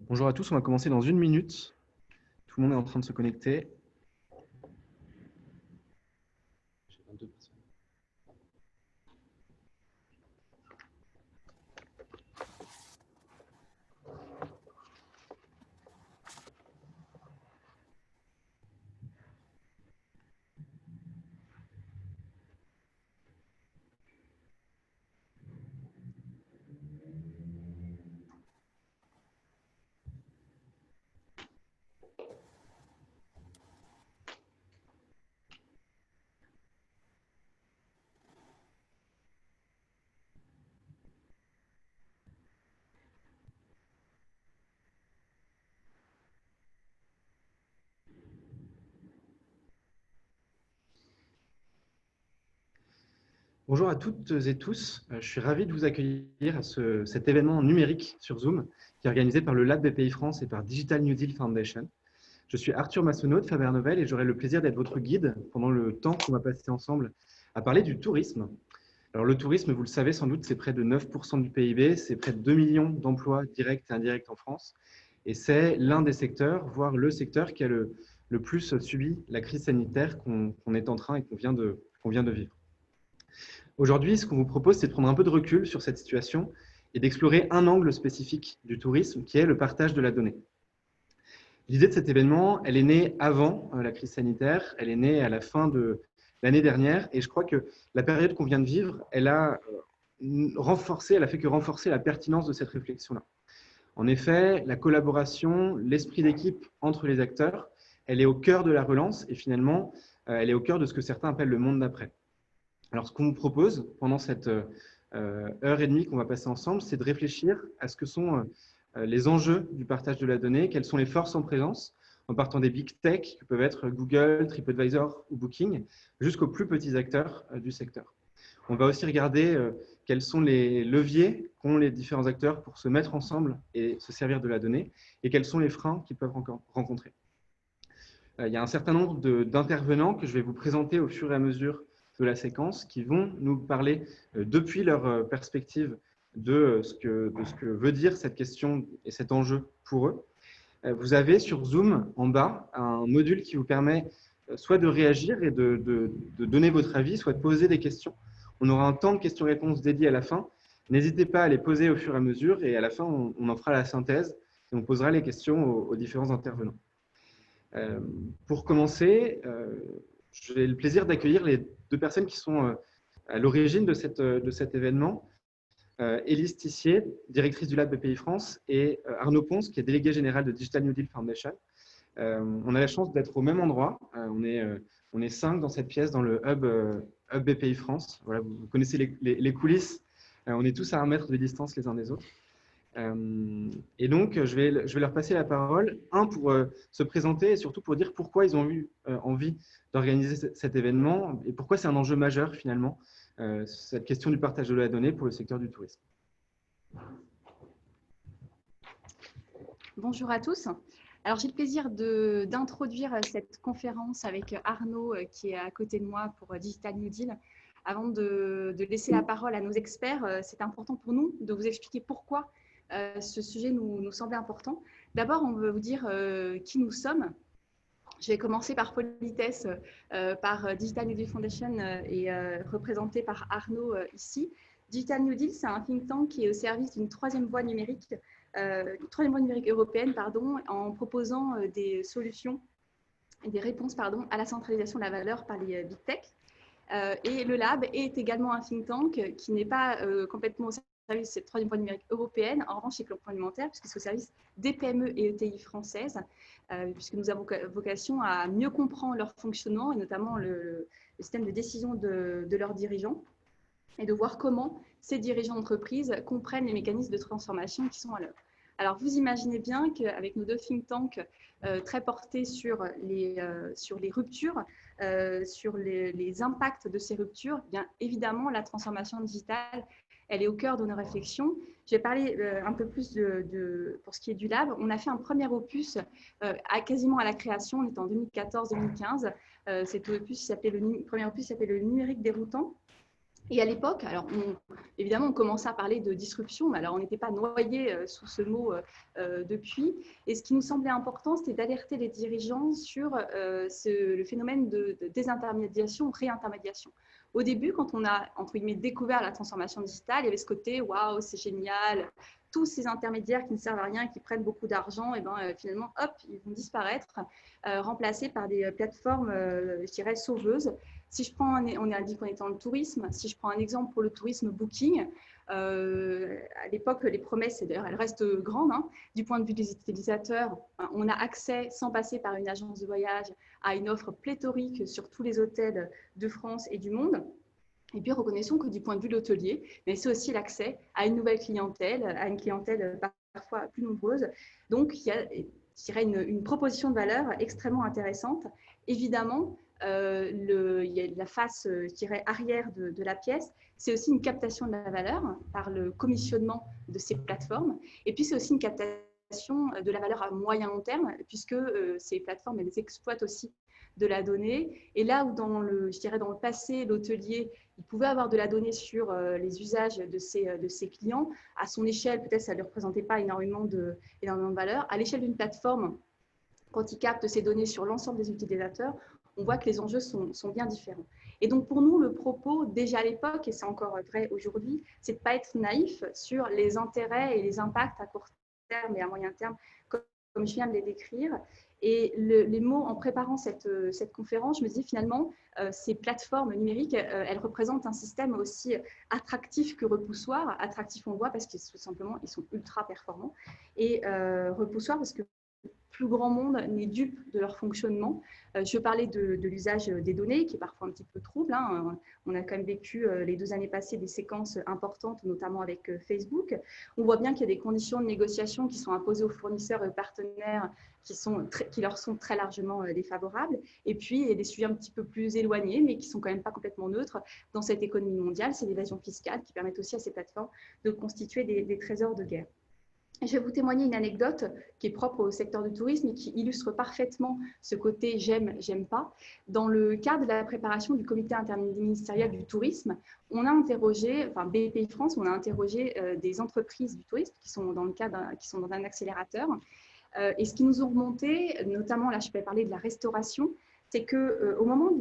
Bonjour à tous, on va commencer dans 1 minute. Tout le monde est en train de se connecter. J'ai 22 personnes. Bonjour à toutes et tous. Je suis ravi de vous accueillir à cet événement numérique sur Zoom qui est organisé par le Lab BPI France et par Digital New Deal Foundation. Je suis Arthur Massonneau de Faber Novel et j'aurai le plaisir d'être votre guide pendant le temps qu'on va passer ensemble à parler du tourisme. Alors le tourisme, vous le savez sans doute, c'est près de 9% du PIB, c'est près de 2 millions d'emplois directs et indirects en France. Et c'est l'un des secteurs, voire le secteur qui a le plus subi la crise sanitaire qu'on est en train et qu'on vient de vivre. Aujourd'hui, ce qu'on vous propose, c'est de prendre un peu de recul sur cette situation et d'explorer un angle spécifique du tourisme qui est le partage de la donnée. L'idée de cet événement, elle est née avant la crise sanitaire, elle est née à la fin de l'année dernière et je crois que la période qu'on vient de vivre, elle a fait que renforcer la pertinence de cette réflexion-là. En effet, la collaboration, l'esprit d'équipe entre les acteurs, elle est au cœur de la relance et finalement, elle est au cœur de ce que certains appellent le monde d'après. Alors, ce qu'on vous propose pendant cette heure et demie qu'on va passer ensemble, c'est de réfléchir à ce que sont les enjeux du partage de la donnée, quelles sont les forces en présence, en partant des big tech, que peuvent être Google, TripAdvisor ou Booking, jusqu'aux plus petits acteurs du secteur. On va aussi regarder quels sont les leviers qu'ont les différents acteurs pour se mettre ensemble et se servir de la donnée, et quels sont les freins qu'ils peuvent rencontrer. Il y a un certain nombre d'intervenants que je vais vous présenter au fur et à mesure de la séquence qui vont nous parler depuis leur perspective de ce que veut dire cette question et cet enjeu pour eux. Vous avez sur Zoom en bas un module qui vous permet soit de réagir et de donner votre avis, soit de poser des questions. On aura un temps de questions-réponses dédié à la fin. N'hésitez pas à les poser au fur et à mesure et à la fin, on en fera la synthèse et on posera les questions aux différents intervenants. Pour commencer, j'ai le plaisir d'accueillir les deux personnes qui sont à l'origine de cet événement. Élise Tissier, directrice du Lab BPI France, et Arnaud Ponce, qui est délégué général de Digital New Deal Foundation. On a la chance d'être au même endroit. On est 5 dans cette pièce, dans le hub BPI France. Voilà, vous connaissez les coulisses. On est tous à 1 mètre de distance les uns des autres. Et donc, je vais leur passer la parole, pour se présenter et surtout pour dire pourquoi ils ont eu envie d'organiser cet événement et pourquoi c'est un enjeu majeur finalement, cette question du partage de la donnée pour le secteur du tourisme. Bonjour à tous. Alors, j'ai le plaisir d'introduire cette conférence avec Arnaud qui est à côté de moi pour Digital New Deal. Avant de laisser la parole à nos experts, c'est important pour nous de vous expliquer pourquoi ce sujet nous semblait important. D'abord, on veut vous dire qui nous sommes. Je vais commencer par politesse, par Digital New Deal Foundation et représenté par Arnaud ici. Digital New Deal, c'est un think tank qui est au service d'une troisième voie numérique européenne, en proposant des solutions et des réponses à la centralisation de la valeur par les big tech. Et le Lab est également un think tank qui n'est pas complètement au service de cette troisième voie numérique européenne. En revanche, c'est complémentaire puisque c'est au service des PME et ETI françaises, puisque nous avons vocation à mieux comprendre leur fonctionnement et notamment le système de décision de leurs dirigeants et de voir comment ces dirigeants d'entreprise comprennent les mécanismes de transformation qui sont à l'œuvre. Alors, vous imaginez bien qu'avec nos deux think tanks très portés sur les ruptures, sur les impacts de ces ruptures, bien évidemment, la transformation digitale, elle est au cœur de nos réflexions. Je vais parler un peu plus pour ce qui est du Lab. On a fait un premier opus quasiment à la création, on était en 2014-2015. Cet opus, le premier opus s'appelait le numérique déroutant. Et à l'époque, alors évidemment, on commençait à parler de disruption, mais alors on n'était pas noyé sous ce mot depuis. Et ce qui nous semblait important, c'était d'alerter les dirigeants sur le phénomène de désintermédiation, réintermédiation. Au début, quand on a, entre guillemets, découvert la transformation digitale, il y avait ce côté, waouh, c'est génial, tous ces intermédiaires qui ne servent à rien, qui prennent beaucoup d'argent, et ben, finalement, hop, ils vont disparaître, remplacés par des plateformes, je dirais, sauveuses. Si je prends, on a dit qu'on était dans le tourisme, si je prends un exemple pour le tourisme Booking, à l'époque, les promesses, et d'ailleurs, elles restent grandes, hein, du point de vue des utilisateurs, on a accès, sans passer par une agence de voyage, à une offre pléthorique sur tous les hôtels de France et du monde. Et puis, reconnaissons que du point de vue de l'hôtelier, mais c'est aussi l'accès à une nouvelle clientèle, à une clientèle parfois plus nombreuse. Donc, il y a, je dirais, une proposition de valeur extrêmement intéressante. Évidemment, il y a la face, je dirais, arrière de la pièce, c'est aussi une captation de la valeur par le commissionnement de ces plateformes. Et puis, c'est aussi une captation de la valeur à moyen long terme, puisque ces plateformes, elles exploitent aussi de la donnée. Et là où je dirais dans le passé, l'hôtelier, il pouvait avoir de la donnée sur les usages de ses clients, à son échelle, peut-être ça ne lui représentait pas énormément de valeur. À l'échelle d'une plateforme, quand il capte ces données sur l'ensemble des utilisateurs, on voit que les enjeux sont bien différents. Et donc, pour nous, le propos, déjà à l'époque, et c'est encore vrai aujourd'hui, c'est de ne pas être naïf sur les intérêts et les impacts à court terme et à moyen terme, comme je viens de les décrire. Et les mots, en préparant cette conférence, je me dis finalement, ces plateformes numériques, elles représentent un système aussi attractif que repoussoir. Attractif, on voit, parce que tout simplement, ils sont ultra performants. Et repoussoir, parce que plus grand monde n'est dupe de leur fonctionnement. Je parlais de l'usage des données, qui est parfois un petit peu trouble, hein. On a quand même vécu les 2 années passées des séquences importantes, notamment avec Facebook. On voit bien qu'il y a des conditions de négociation qui sont imposées aux fournisseurs et aux partenaires qui leur sont très largement défavorables. Et puis, il y a des sujets un petit peu plus éloignés, mais qui sont quand même pas complètement neutres dans cette économie mondiale. C'est l'évasion fiscale qui permet aussi à ces plateformes de constituer des trésors de guerre. Je vais vous témoigner une anecdote qui est propre au secteur du tourisme et qui illustre parfaitement ce côté j'aime, j'aime pas. Dans le cadre de la préparation du comité interministériel du tourisme, on a interrogé, enfin BPI France, on a interrogé des entreprises du tourisme qui sont dans un accélérateur. Et ce qui nous ont remonté, notamment là je peux parler de la restauration, c'est qu'au moment de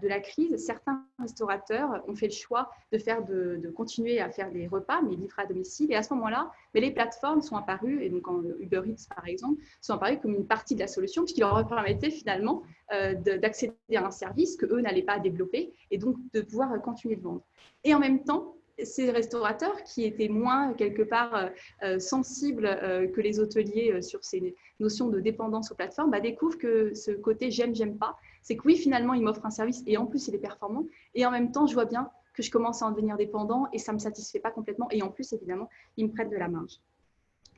la crise, certains restaurateurs ont fait le choix de continuer à faire des repas, mais livrés à domicile. Et à ce moment-là, les plateformes sont apparues, et donc Uber Eats par exemple, sont apparues comme une partie de la solution, puisqu'ils leur permettaient finalement d'accéder à un service qu'eux n'allaient pas développer, et donc de pouvoir continuer de vendre. Et en même temps, ces restaurateurs qui étaient moins quelque part sensibles que les hôteliers sur ces notions de dépendance aux plateformes, découvrent que ce côté j'aime, j'aime pas, c'est que oui, finalement, il m'offre un service et en plus, il est performant. Et en même temps, je vois bien que je commence à en devenir dépendant et ça ne me satisfait pas complètement. Et en plus, évidemment, il me prête de la marge.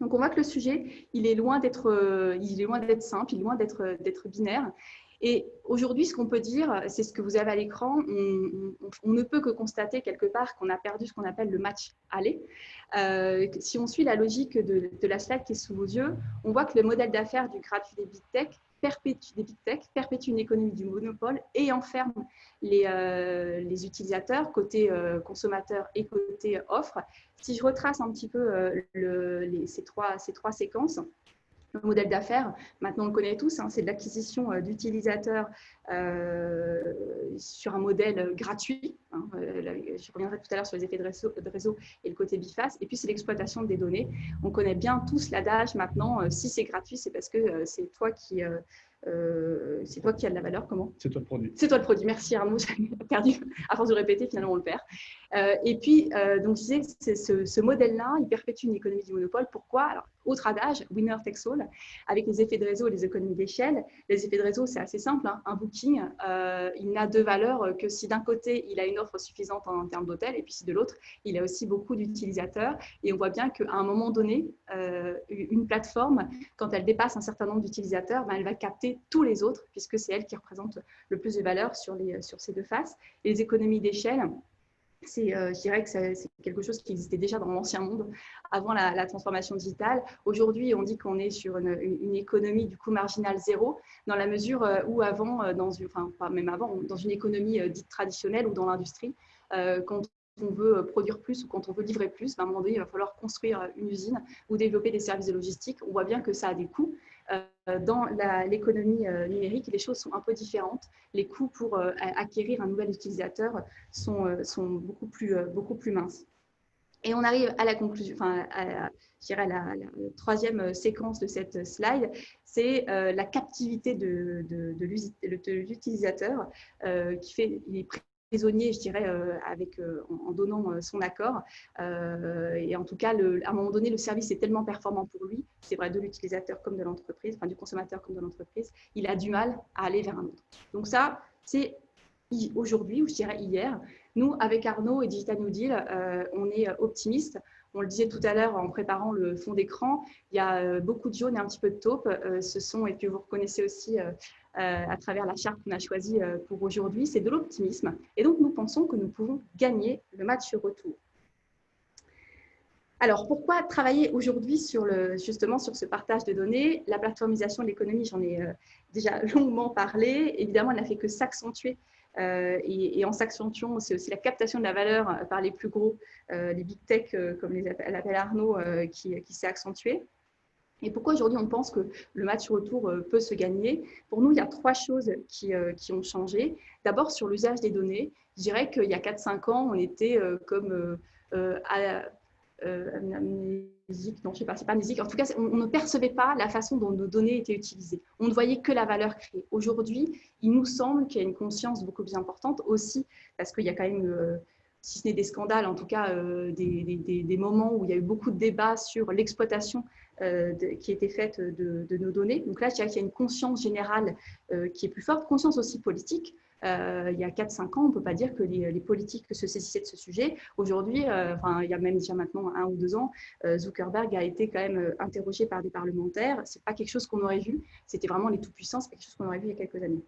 Donc, on voit que le sujet, il est loin d'être simple, il est loin d'être binaire. Et aujourd'hui, ce qu'on peut dire, c'est ce que vous avez à l'écran, on ne peut que constater quelque part qu'on a perdu ce qu'on appelle le match aller. Si on suit la logique de la slide qui est sous vos yeux, on voit que le modèle d'affaires du gratuit des big tech perpétue une économie du monopole et enferme les utilisateurs, côté consommateur et côté offre. Si je retrace un petit peu ces trois séquences, le modèle d'affaires, maintenant on le connaît tous, hein, c'est de l'acquisition d'utilisateurs sur un modèle gratuit. Hein, je reviendrai tout à l'heure sur les effets de réseau et le côté biface. Et puis c'est l'exploitation des données. On connaît bien tous l'adage maintenant, si c'est gratuit, c'est parce que c'est toi qui as de la valeur. Comment ? C'est toi le produit. C'est toi le produit. Merci Arnaud, j'ai perdu. À force de répéter, finalement on le perd. Et puis, donc je disais, ce modèle-là, il perpétue une économie du monopole. Pourquoi ? Alors, autre adage, winner takes all, avec les effets de réseau et les économies d'échelle. Les effets de réseau, c'est assez simple, hein. Un booking, il n'a de valeur que si d'un côté, il a une offre suffisante en termes d'hôtel, et puis si de l'autre, il a aussi beaucoup d'utilisateurs. Et on voit bien qu'à un moment donné, une plateforme, quand elle dépasse un certain nombre d'utilisateurs, elle va capter tous les autres, puisque c'est elle qui représente le plus de valeur sur ces deux faces. Et les économies d'échelle, je dirais que c'est quelque chose qui existait déjà dans l'ancien monde, avant la transformation digitale. Aujourd'hui, on dit qu'on est sur une économie du coût marginal zéro, dans la mesure où avant, pas même avant, dans une économie dite traditionnelle ou dans l'industrie, quand on veut produire plus ou quand on veut livrer plus, à un moment donné, il va falloir construire une usine ou développer des services de logistique. On voit bien que ça a des coûts. Dans l'économie numérique, les choses sont un peu différentes. Les coûts pour acquérir un nouvel utilisateur sont beaucoup plus minces. Et on arrive à la conclusion, enfin, je dirais la troisième séquence de cette slide, c'est la captivité de l'utilisateur il est prisonnier, je dirais, en donnant son accord. Et en tout cas, à un moment donné, le service est tellement performant pour lui, c'est vrai de l'utilisateur comme de l'entreprise, enfin du consommateur comme de l'entreprise, il a du mal à aller vers un autre. Donc ça, c'est aujourd'hui, ou je dirais hier. Nous, avec Arnaud et Digital New Deal, on est optimiste. On le disait tout à l'heure en préparant le fond d'écran, il y a beaucoup de jaune et un petit peu de taupe. Et que vous reconnaissez aussi à travers la charte qu'on a choisie pour aujourd'hui, c'est de l'optimisme. Et donc, nous pensons que nous pouvons gagner le match retour. Alors, pourquoi travailler aujourd'hui justement sur ce partage de données? La plateformisation de l'économie, j'en ai déjà longuement parlé. Évidemment, elle n'a fait que s'accentuer. Et en s'accentuant, c'est aussi la captation de la valeur par les plus gros, les big tech, comme l'appelle Arnaud, qui s'est accentuée. Et pourquoi aujourd'hui on pense que le match retour peut se gagner? Pour nous, il y a trois choses qui ont changé. D'abord, sur l'usage des données, je dirais qu'il y a 4-5 ans, on était comme amnésique, non, je ne sais pas, c'est pas amnésique. En tout cas, on ne percevait pas la façon dont nos données étaient utilisées. On ne voyait que la valeur créée. Aujourd'hui, il nous semble qu'il y a une conscience beaucoup plus importante aussi, parce qu'il y a quand même, si ce n'est des scandales, en tout cas des moments où il y a eu beaucoup de débats sur l'exploitation qui était faite de nos données. Donc là, je dirais qu'il y a une conscience générale qui est plus forte, conscience aussi politique. Il y a 4-5 ans, on ne peut pas dire que les politiques se saisissaient de ce sujet. Aujourd'hui, il y a même déjà maintenant 1 ou 2 ans, Zuckerberg a été quand même interrogé par des parlementaires. Ce n'est pas quelque chose qu'on aurait vu. C'était vraiment les tout-puissants, c'est quelque chose qu'on aurait vu il y a quelques années.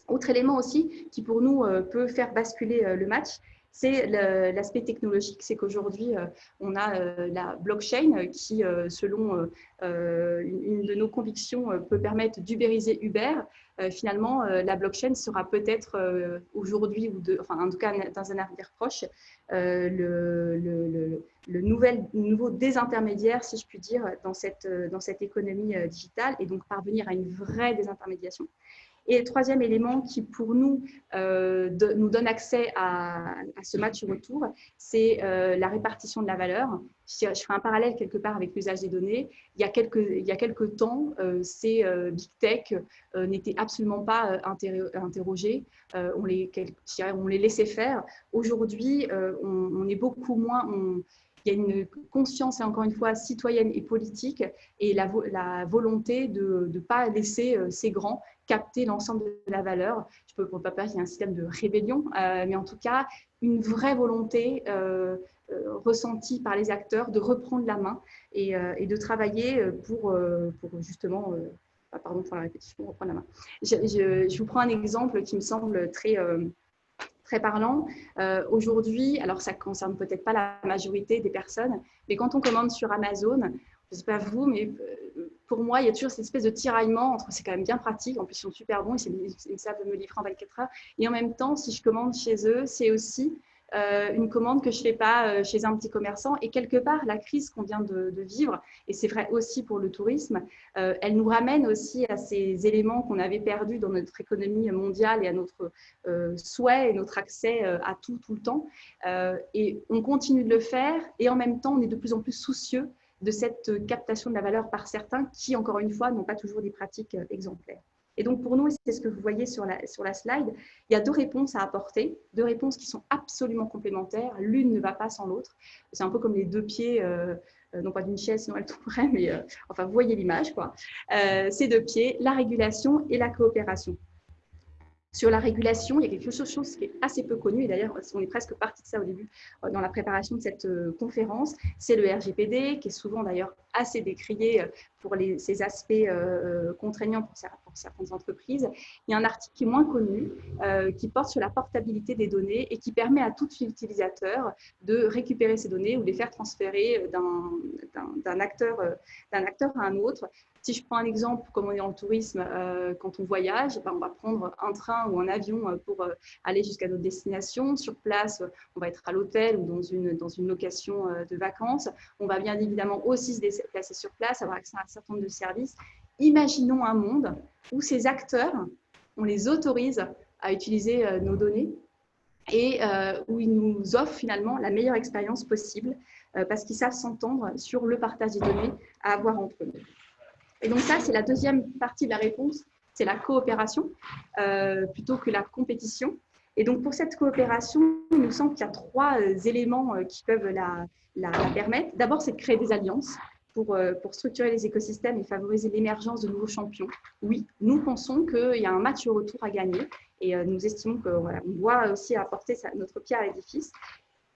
Autre élément aussi qui pour nous peut faire basculer le match, c'est l'aspect technologique. C'est qu'aujourd'hui, on a la blockchain qui, selon une de nos convictions, peut permettre d'ubériser Uber. Finalement, la blockchain sera peut-être aujourd'hui, en tout cas dans un avenir proche, le nouveau désintermédiaire, si je puis dire, dans cette économie digitale, et donc parvenir à une vraie désintermédiation. Et le troisième élément qui, pour nous, nous donne accès à ce match retour, c'est la répartition de la valeur. Je ferai un parallèle quelque part avec l'usage des données. Il y a quelques temps, ces big tech n'étaient absolument pas interrogés. On les laissait faire. Aujourd'hui, on est beaucoup moins... Il y a une conscience, et encore une fois, citoyenne et politique, et la volonté de ne pas laisser ces grands capter l'ensemble de la valeur. Je peux pas dire qu'il y a un système de rébellion, mais en tout cas, une vraie volonté ressentie par les acteurs de reprendre la main et de travailler pour justement... pardon pour la répétition, reprendre la main. Je vous prends un exemple qui me semble très parlant. Aujourd'hui, alors ça ne concerne peut-être pas la majorité des personnes, mais quand on commande sur Amazon, je ne sais pas vous, mais pour moi, il y a toujours cette espèce de tiraillement entre c'est quand même bien pratique, en plus ils sont super bons, ils savent me livrer en 24 heures, et en même temps, si je commande chez eux, c'est aussi une commande que je ne fais pas chez un petit commerçant. Et quelque part, la crise qu'on vient de vivre, et c'est vrai aussi pour le tourisme, elle nous ramène aussi à ces éléments qu'on avait perdus dans notre économie mondiale et à notre souhait et notre accès à tout le temps. Et on continue de le faire, et en même temps, on est de plus en plus soucieux de cette captation de la valeur par certains qui, encore une fois, n'ont pas toujours des pratiques exemplaires. Et donc, pour nous, c'est ce que vous voyez sur la slide, il y a deux réponses à apporter, deux réponses qui sont absolument complémentaires. L'une ne va pas sans l'autre. C'est un peu comme les deux pieds, non pas d'une chaise, sinon elle tomberait, mais enfin, vous voyez l'image, quoi. Ces deux pieds, la régulation et la coopération. Sur la régulation, il y a quelque chose qui est assez peu connu, et d'ailleurs, on est presque parti de ça au début dans la préparation de cette conférence, c'est le RGPD, qui est souvent d'ailleurs assez décrié pour ces aspects contraignants pour certaines entreprises. Il y a un article qui est moins connu, qui porte sur la portabilité des données et qui permet à tout utilisateur de récupérer ces données ou les faire transférer d'un acteur à un autre. Si je prends un exemple, comme on est en tourisme, quand on voyage, on va prendre un train ou un avion pour aller jusqu'à notre destination. Sur place, on va être à l'hôtel ou dans une location de vacances. On va bien évidemment aussi se déplacer sur place, avoir accès à un certain nombre de services. Imaginons un monde où ces acteurs, on les autorise à utiliser nos données et où ils nous offrent finalement la meilleure expérience possible parce qu'ils savent s'entendre sur le partage des données à avoir entre eux. Et donc ça, c'est la deuxième partie de la réponse, c'est la coopération plutôt que la compétition. Et donc pour cette coopération, il nous semble qu'il y a trois éléments qui peuvent la permettre. D'abord, c'est de créer des alliances pour structurer les écosystèmes et favoriser l'émergence de nouveaux champions. Oui, nous pensons qu'il y a un match au retour à gagner et nous estimons qu'on doit aussi apporter notre pierre à l'édifice.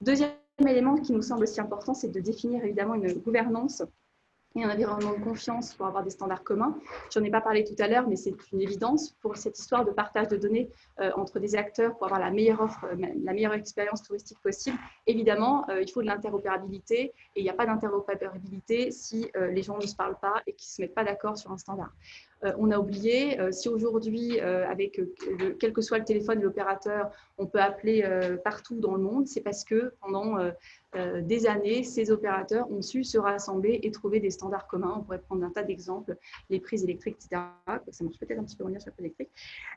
Deuxième élément qui nous semble aussi important, c'est de définir évidemment une gouvernance et un environnement de confiance pour avoir des standards communs. Je n'en ai pas parlé tout à l'heure, mais c'est une évidence pour cette histoire de partage de données entre des acteurs pour avoir la meilleure offre, la meilleure expérience touristique possible. Évidemment, il faut de l'interopérabilité et il n'y a pas d'interopérabilité si les gens ne se parlent pas et qu'ils ne se mettent pas d'accord sur un standard. On a oublié, si aujourd'hui, avec quel que soit le téléphone de l'opérateur, on peut appeler partout dans le monde, c'est parce que pendant des années, ces opérateurs ont su se rassembler et trouver des standards communs. On pourrait prendre un tas d'exemples, les prises électriques, etc. Ça marche peut-être un petit peu moins bien sur le électrique.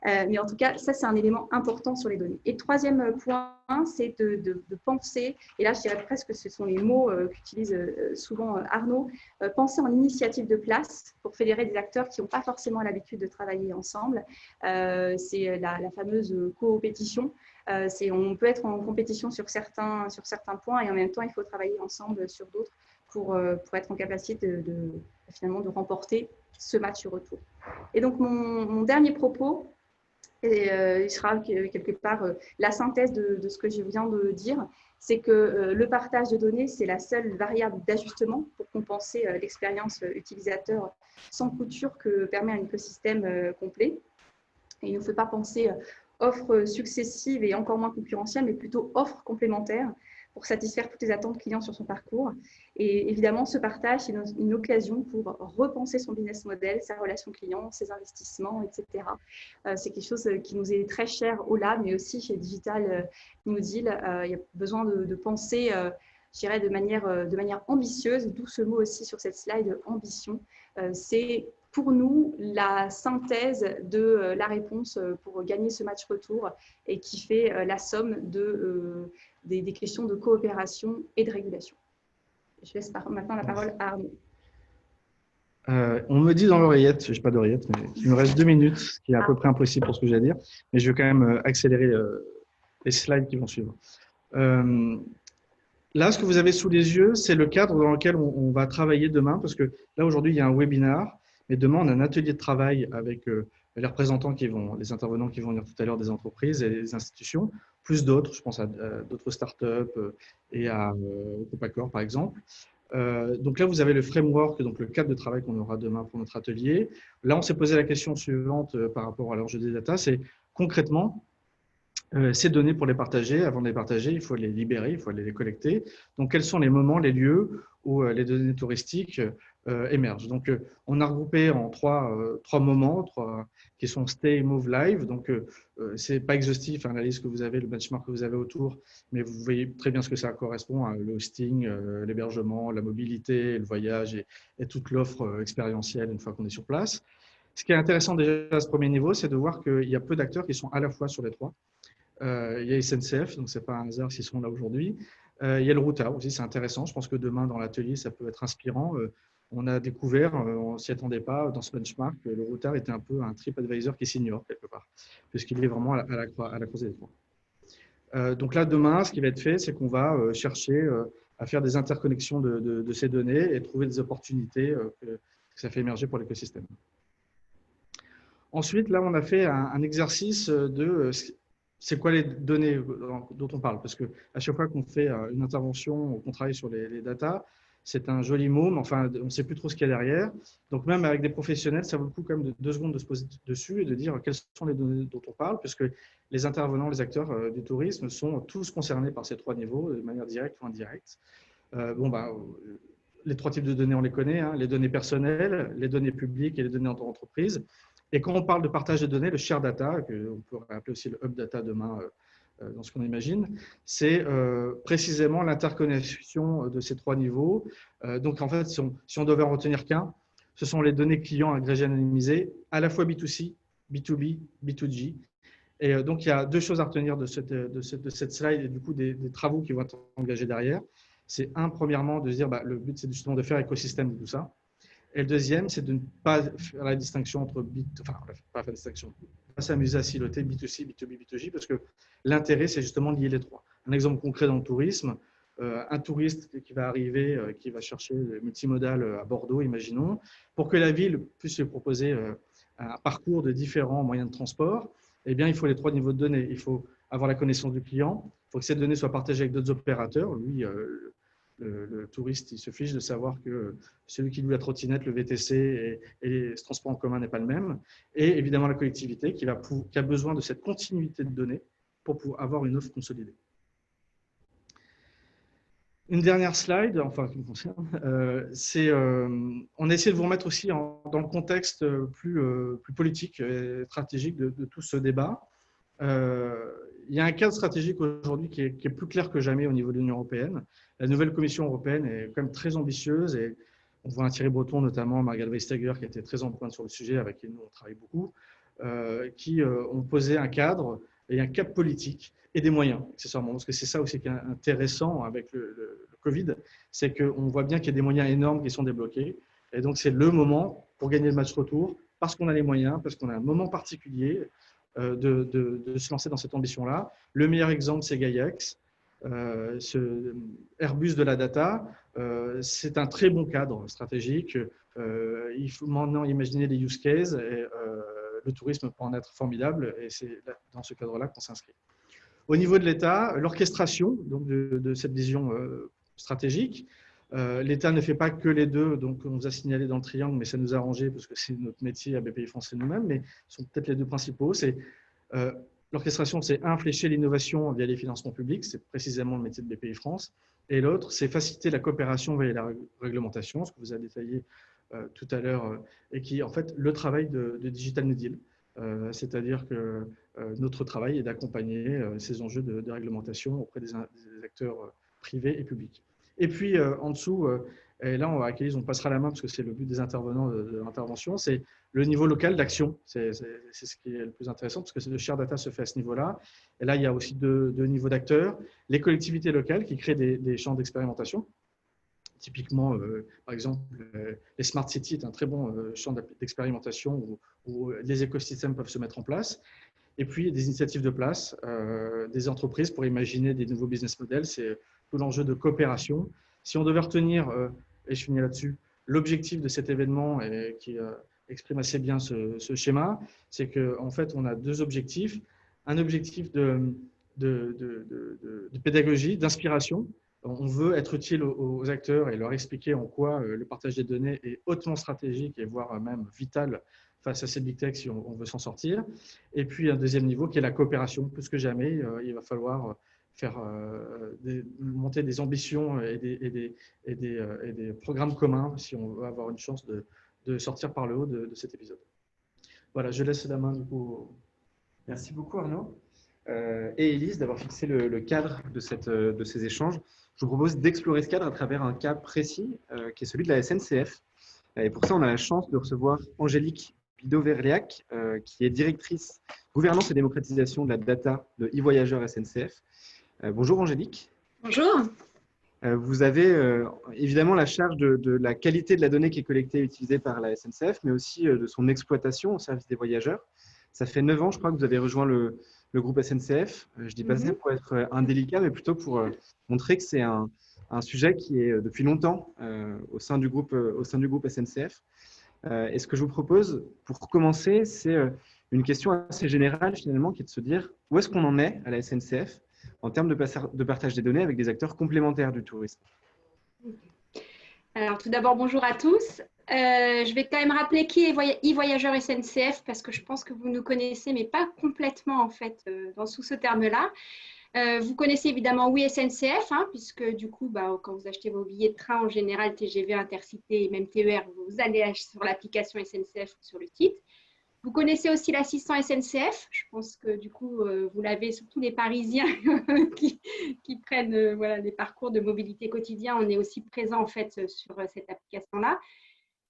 Mais en tout cas, ça, c'est un élément important sur les données. Et troisième point, c'est de penser, et là, je dirais presque que ce sont les mots qu'utilise souvent Arnaud, penser en initiative de place pour fédérer des acteurs qui n'ont pas forcément l'habitude de travailler ensemble. C'est la fameuse coopétition. On peut être en compétition sur certains points et en même temps, il faut travailler ensemble sur d'autres pour être en capacité finalement de remporter ce match retour. Et donc, mon dernier propos, il sera quelque part la synthèse de ce que je viens de dire, c'est que le partage de données, c'est la seule variable d'ajustement pour compenser l'expérience utilisateur sans couture que permet un écosystème complet. Et il ne faut pas penser offres successives et encore moins concurrentielles, mais plutôt offres complémentaires pour satisfaire toutes les attentes clients sur son parcours. Et évidemment, ce partage, c'est une occasion pour repenser son business model, sa relation client, ses investissements, etc. C'est quelque chose qui nous est très cher au Lab, mais aussi chez Digital New Deal. Il y a besoin de penser, je dirais, de manière ambitieuse, d'où ce mot aussi sur cette slide, ambition. C'est pour nous la synthèse de la réponse pour gagner ce match retour et qui fait la somme des questions de coopération et de régulation. Je laisse maintenant la parole à Arnaud. On me dit dans l'oreillette, je n'ai pas d'oreillette, mais il me reste 2 minutes, ce qui est à peu près impossible pour ce que j'ai à dire, mais je vais quand même accélérer les slides qui vont suivre. Là, ce que vous avez sous les yeux, c'est le cadre dans lequel on va travailler demain, parce que là, aujourd'hui, il y a un webinar, mais demain, on a un atelier de travail avec les représentants les intervenants qui vont venir tout à l'heure des entreprises et des institutions, plus d'autres, je pense à d'autres startups et à Copacor, par exemple. Donc là, vous avez le framework, donc le cadre de travail qu'on aura demain pour notre atelier. Là, on s'est posé la question suivante par rapport à l'enjeu des data, c'est concrètement, ces données pour les partager, avant de les partager, il faut les libérer, il faut les collecter. Donc, quels sont les moments, les lieux où les données touristiques émergent? Donc, on a regroupé en trois moments, qui sont Stay, Move, Live. Donc, ce n'est pas exhaustif, la liste que vous avez, le benchmark que vous avez autour, mais vous voyez très bien ce que ça correspond, le hosting, l'hébergement, la mobilité, le voyage et toute l'offre expérientielle une fois qu'on est sur place. Ce qui est intéressant déjà à ce premier niveau, c'est de voir qu'il y a peu d'acteurs qui sont à la fois sur les trois. Il y a SNCF, donc ce n'est pas un hasard s'ils sont là aujourd'hui. Il y a le routard aussi, c'est intéressant. Je pense que demain, dans l'atelier, ça peut être inspirant. On a découvert, on ne s'y attendait pas dans ce benchmark, que le routard était un peu un TripAdvisor qui s'ignore quelque part, puisqu'il est vraiment à la croisée des trois. Donc là, demain, ce qui va être fait, c'est qu'on va chercher à faire des interconnexions de ces données et trouver des opportunités que ça fait émerger pour l'écosystème. Ensuite, là, on a fait un exercice de c'est quoi les données dont on parle, parce qu'à chaque fois qu'on fait une intervention, qu'on travaille sur les data, c'est un joli mot, mais enfin, on ne sait plus trop ce qu'il y a derrière. Donc, même avec des professionnels, ça vaut le coup quand même de 2 secondes de se poser dessus et de dire quelles sont les données dont on parle, puisque les intervenants, les acteurs du tourisme sont tous concernés par ces 3 niveaux, de manière directe ou indirecte. Les 3 types de données, on les connaît, hein, les données personnelles, les données publiques et les données en entreprise. Et quand on parle de partage de données, le share data, qu'on peut appeler aussi le hub data demain, dans ce qu'on imagine, c'est précisément l'interconnexion de ces 3 niveaux. Donc, en fait, si on devait en retenir qu'un, ce sont les données clients agrégées anonymisées, à la fois B2C, B2B, B2G. Et donc, il y a 2 choses à retenir de cette slide et du coup des travaux qui vont être engagés derrière. C'est premièrement, de se dire, le but, c'est justement de faire écosystème de tout ça. Et le deuxième, c'est de ne pas faire la distinction entre pas faire la distinction, pas s'amuser à siloter B2C, B2B, B2J, parce que l'intérêt, c'est justement de lier les 3. Un exemple concret dans le tourisme, un touriste qui va arriver, qui va chercher le multimodal à Bordeaux, imaginons, pour que la ville puisse lui proposer un parcours de différents moyens de transport, eh bien, il faut les 3 niveaux de données. Il faut avoir la connaissance du client, il faut que ces données soient partagées avec d'autres opérateurs. Lui, le touriste, il se fiche de savoir que celui qui loue la trottinette, le VTC et les transports en commun n'est pas le même. Et évidemment, la collectivité qui a besoin de cette continuité de données pour pouvoir avoir une offre consolidée. Une dernière slide, enfin, qui me concerne, on a essayé de vous remettre aussi dans le contexte plus politique et stratégique de tout ce débat. Il y a un cadre stratégique aujourd'hui qui est plus clair que jamais au niveau de l'Union européenne. La nouvelle Commission européenne est quand même très ambitieuse et on voit un Thierry Breton, notamment Margrethe Vestager, qui était très en pointe sur le sujet, avec qui nous on travaille beaucoup, qui ont posé un cadre et un cap politique et des moyens, accessoirement. Parce que c'est ça aussi qui est intéressant avec le Covid, c'est qu'on voit bien qu'il y a des moyens énormes qui sont débloqués. Et donc, c'est le moment pour gagner le match retour, parce qu'on a les moyens, parce qu'on a un moment particulier de se lancer dans cette ambition-là. Le meilleur exemple, c'est GaiaX. Ce Airbus de la data, c'est un très bon cadre stratégique. Il faut maintenant imaginer les use cases et le tourisme peut en être formidable et c'est dans ce cadre-là qu'on s'inscrit. Au niveau de l'État, l'orchestration de cette vision stratégique, l'État ne fait pas que les 2, donc on nous a signalé dans le triangle, mais ça nous a arrangé parce que c'est notre métier à BPI France et nous-mêmes, mais ce sont peut-être les 2 principaux. L'orchestration, c'est flécher l'innovation via les financements publics, c'est précisément le métier de BPI France, et l'autre, c'est faciliter la coopération via la réglementation, ce que vous avez détaillé tout à l'heure, et qui est en fait le travail de Digital New Deal. C'est-à-dire que notre travail est d'accompagner ces enjeux de réglementation auprès des acteurs privés et publics. Et puis, en dessous, et là, à Kelly, on passera la main parce que c'est le but des intervenants de l'intervention, c'est le niveau local d'action. C'est ce qui est le plus intéressant parce que le share data se fait à ce niveau-là. Et là, il y a aussi 2 niveaux d'acteurs. Les collectivités locales qui créent des champs d'expérimentation. Typiquement, par exemple, les Smart Cities est un très bon champ d'expérimentation où les écosystèmes peuvent se mettre en place. Et puis, des initiatives de place, des entreprises pour imaginer des nouveaux business models. C'est tout l'enjeu de coopération. Si on devait retenir, et je finis là-dessus, l'objectif de cet événement et qui exprime assez bien ce schéma, c'est qu'en fait, on a 2 objectifs. Un objectif de pédagogie, d'inspiration. On veut être utile aux acteurs et leur expliquer en quoi le partage des données est hautement stratégique et voire même vital face à ces big tech si on veut s'en sortir. Et puis un deuxième niveau qui est la coopération. Plus que jamais, il va falloir monter des ambitions et des programmes communs si on veut avoir une chance de sortir par le haut de cet épisode. Voilà, je laisse la main du coup. Merci beaucoup Arnaud et Élise d'avoir fixé le cadre de ces échanges. Je vous propose d'explorer ce cadre à travers un cas précis qui est celui de la SNCF. Et pour ça, on a la chance de recevoir Angélique Bidault-Verliac, qui est directrice gouvernance et démocratisation de la data de e-voyageurs SNCF. Bonjour Angélique. Bonjour. Vous avez évidemment la charge de la qualité de la donnée qui est collectée et utilisée par la SNCF, mais aussi de son exploitation au service des voyageurs. Ça fait 9 ans, je crois, que vous avez rejoint le groupe SNCF. Je ne dis pas ça pour être indélicat, mais plutôt pour montrer que c'est un sujet qui est depuis longtemps au sein du groupe SNCF. Et ce que je vous propose, pour commencer, c'est une question assez générale finalement, qui est de se dire où est-ce qu'on en est à la SNCF en termes de partage des données avec des acteurs complémentaires du tourisme. Alors, tout d'abord, bonjour à tous. Je vais quand même rappeler qui est e-voyageur SNCF parce que je pense que vous nous connaissez, mais pas complètement en fait sous ce terme-là. Vous connaissez évidemment oui SNCF, hein, puisque du coup, quand vous achetez vos billets de train en général, TGV, Intercité et même TER, vous allez sur l'application SNCF ou sur le site. Vous connaissez aussi l'assistant SNCF. Je pense que du coup, vous l'avez, surtout les Parisiens qui prennent voilà, des parcours de mobilité quotidien. On est aussi présent en fait sur cette application-là.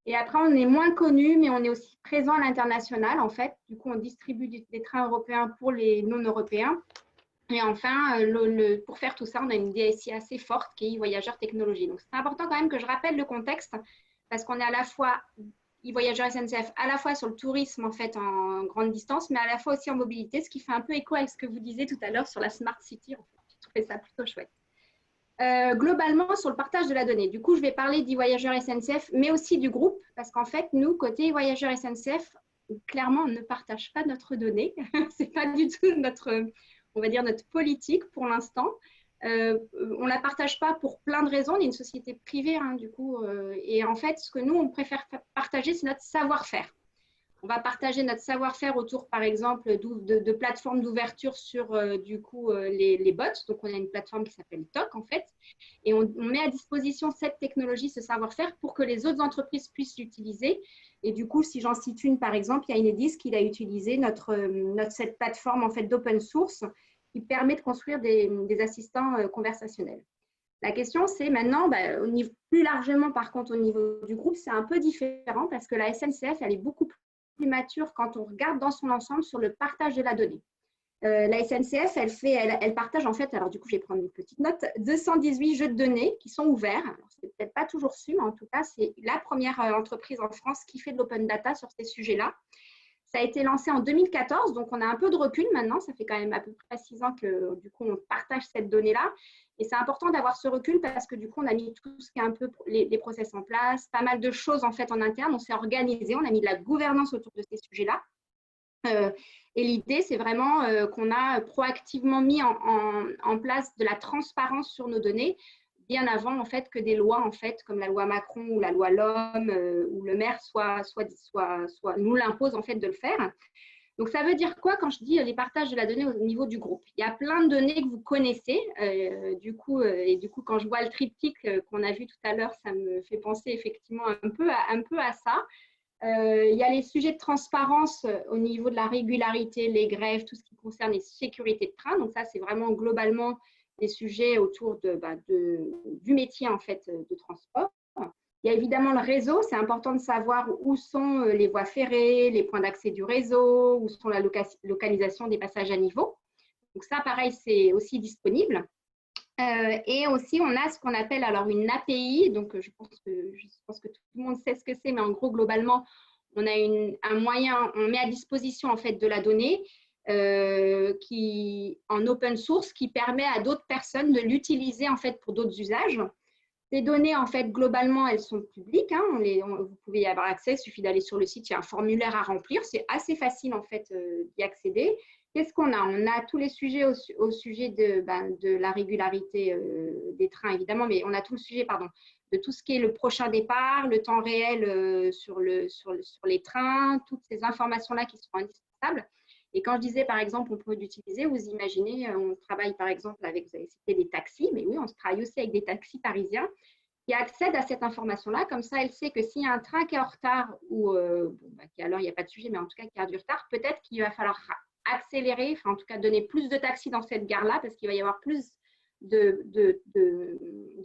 Et après, on est moins connu, mais on est aussi présent à l'international en fait. Du coup, on distribue des trains européens pour les non-européens. Et enfin, pour faire tout ça, on a une DSI assez forte qui est e-voyageur technologie. Donc, c'est important quand même que je rappelle le contexte parce qu'on est à la fois e-voyageur SNCF, à la fois sur le tourisme en fait en grande distance, mais à la fois aussi en mobilité, ce qui fait un peu écho avec ce que vous disiez tout à l'heure sur la Smart City. En fait. Je trouvais ça plutôt chouette. Globalement, sur le partage de la donnée, du coup, je vais parler d'e-voyageur SNCF, mais aussi du groupe, parce qu'en fait, nous, côté e-voyageur SNCF, clairement, on ne partage pas notre donnée. Ce n'est pas du tout on va dire, notre politique pour l'instant. On ne la partage pas pour plein de raisons. On est une société privée, hein, du coup. Et en fait, ce que nous, on préfère partager, c'est notre savoir-faire. On va partager notre savoir-faire autour, par exemple, de plateformes d'ouverture sur, du coup, les bots. Donc, on a une plateforme qui s'appelle TOC, en fait. Et on met à disposition cette technologie, ce savoir-faire, pour que les autres entreprises puissent l'utiliser. Et du coup, si j'en cite une, par exemple, il y a Enedis qui a utilisé cette plateforme, en fait, d'open source qui permet de construire des assistants conversationnels. La question, c'est maintenant, plus largement, par contre, au niveau du groupe, c'est un peu différent parce que la SNCF, elle est beaucoup plus mature quand on regarde dans son ensemble sur le partage de la donnée. La SNCF, elle partage en fait, alors du coup, je vais prendre une petite note, 218 jeux de données qui sont ouverts. Alors, c'est peut-être pas toujours su, mais en tout cas, c'est la première entreprise en France qui fait de l'open data sur ces sujets-là. Ça a été lancé en 2014, donc on a un peu de recul maintenant. Ça fait quand même à peu près 6 ans que du coup, on partage cette donnée-là. Et c'est important d'avoir ce recul parce que du coup, on a mis tout ce qui est un peu les process en place, pas mal de choses en fait en interne. On s'est organisé, on a mis de la gouvernance autour de ces sujets-là. Et l'idée, c'est vraiment qu'on a proactivement mis en place de la transparence sur nos données, bien avant en fait que des lois en fait comme la loi Macron ou la loi L'Homme ou le maire nous l'impose en fait de le faire. Donc ça veut dire quoi quand je dis les partages de la donnée au niveau du groupe? Il y a plein de données que vous connaissez du coup quand je vois le triptyque qu'on a vu tout à l'heure, ça me fait penser effectivement un peu à ça. Il y a les sujets de transparence au niveau de la régularité, les grèves, tout ce qui concerne les sécurités de train. Donc ça, c'est vraiment globalement des sujets autour du métier en fait de transport. Il y a évidemment le réseau. C'est important de savoir où sont les voies ferrées, les points d'accès du réseau, où sont la localisation des passages à niveau. Donc ça, pareil, c'est aussi disponible. Et aussi, on a ce qu'on appelle alors une API. Donc, je pense que tout le monde sait ce que c'est, mais en gros, globalement, on a un moyen, on met à disposition en fait de la donnée en open source qui permet à d'autres personnes de l'utiliser en fait pour d'autres usages. Ces données, en fait, globalement, elles sont publiques. Hein, vous pouvez y avoir accès. Il suffit d'aller sur le site. Il y a un formulaire à remplir. C'est assez facile en fait d'y accéder. Qu'est-ce qu'on a? On a tous les sujets au sujet de la régularité des trains, évidemment, mais on a tout le sujet, de tout ce qui est le prochain départ, le temps réel sur les trains, toutes ces informations-là qui sont indispensables. Et quand je disais, par exemple, on peut l'utiliser, vous imaginez, on travaille, par exemple, vous avez cité des taxis, mais oui, on travaille aussi avec des taxis parisiens qui accèdent à cette information-là. Comme ça, elle sait que s'il y a un train qui est en retard ou qui à l'heure, il n'y a pas de sujet, mais en tout cas qui a du retard, peut-être qu'il va falloir accélérer, enfin en tout cas donner plus de taxis dans cette gare-là parce qu'il va y avoir plus de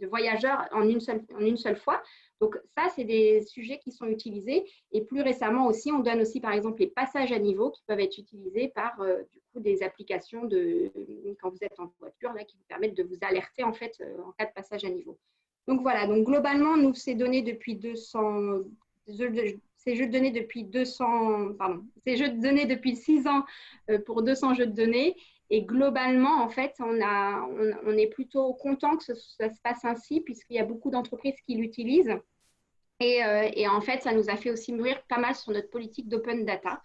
voyageurs en une seule fois. Donc ça, c'est des sujets qui sont utilisés. Et plus récemment aussi, on donne aussi par exemple les passages à niveau qui peuvent être utilisés par du coup, des applications quand vous êtes en voiture là, qui vous permettent de vous alerter en fait en cas de passage à niveau. Donc voilà, donc globalement, nous, ces jeux de données depuis 6 ans pour 200 jeux de données. Et globalement, en fait, on est plutôt content que ça se passe ainsi puisqu'il y a beaucoup d'entreprises qui l'utilisent. Et en fait, ça nous a fait aussi mûrir pas mal sur notre politique d'open data.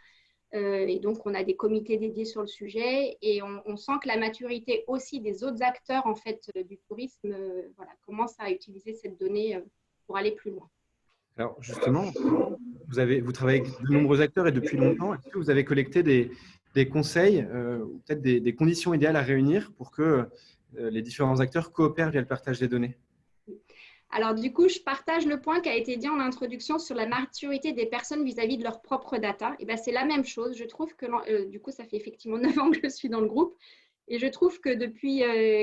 Et donc, on a des comités dédiés sur le sujet et on sent que la maturité aussi des autres acteurs en fait, du tourisme commence à utiliser cette donnée pour aller plus loin. Alors justement, vous travaillez avec de nombreux acteurs et depuis longtemps. Est-ce que vous avez collecté des conseils ou peut-être des conditions idéales à réunir pour que les différents acteurs coopèrent via le partage des données? Alors, du coup, je partage le point qui a été dit en introduction sur la maturité des personnes vis-à-vis de leur propre data. Et ben, c'est la même chose. Je trouve que, du coup, ça fait effectivement 9 ans que je suis dans le groupe. Et je trouve que depuis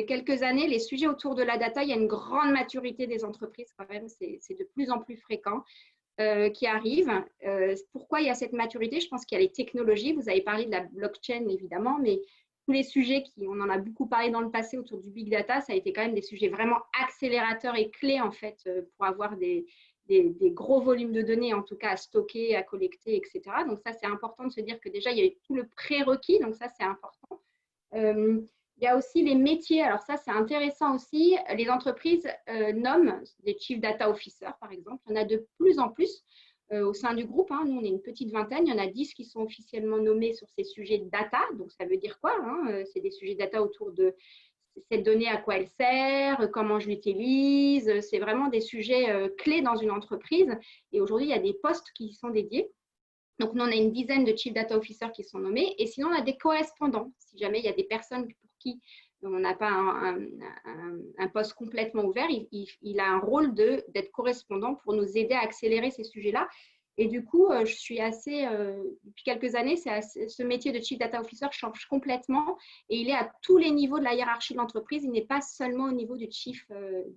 quelques années, les sujets autour de la data, il y a une grande maturité des entreprises quand même. C'est de plus en plus fréquent qui arrivent. Pourquoi il y a cette maturité? Je pense qu'il y a les technologies. Vous avez parlé de la blockchain, évidemment, mais tous les sujets on en a beaucoup parlé dans le passé autour du big data, ça a été quand même des sujets vraiment accélérateurs et clés en fait pour avoir des gros volumes de données, en tout cas à stocker, à collecter, etc. Donc ça, c'est important de se dire que déjà, il y a eu tout le prérequis, donc ça, c'est important. Il y a aussi les métiers. Alors ça, c'est intéressant aussi. Les entreprises nomment des Chief Data Officers, par exemple. Il y en a de plus en plus au sein du groupe. Nous, on est une petite vingtaine. Il y en a 10 qui sont officiellement nommés sur ces sujets de data. Donc, ça veut dire quoi? C'est des sujets de data autour de cette donnée, à quoi elle sert, comment je l'utilise. C'est vraiment des sujets clés dans une entreprise. Et aujourd'hui, il y a des postes qui y sont dédiés. Donc, nous, on a une dizaine de Chief Data Officers qui sont nommés. Et sinon, on a des correspondants. Si jamais il y a des personnes pour qui on n'a pas un poste complètement ouvert, il a un rôle d'être correspondant pour nous aider à accélérer ces sujets-là. Et du coup, je suis depuis quelques années, ce métier de Chief Data Officer change complètement et il est à tous les niveaux de la hiérarchie de l'entreprise. Il n'est pas seulement au niveau du chief,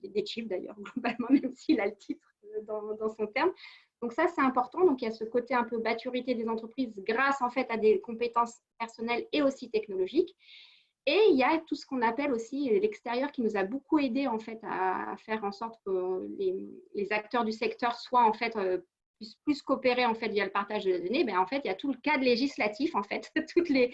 des chiefs d'ailleurs, globalement, même s'il a le titre dans son terme. Donc ça, c'est important. Donc, il y a ce côté un peu maturité des entreprises grâce en fait à des compétences personnelles et aussi technologiques. Et il y a tout ce qu'on appelle aussi l'extérieur qui nous a beaucoup aidé en fait à faire en sorte que les acteurs du secteur soient en fait plus coopérer en fait via le partage de données. En fait, il y a tout le cadre législatif en fait, toutes les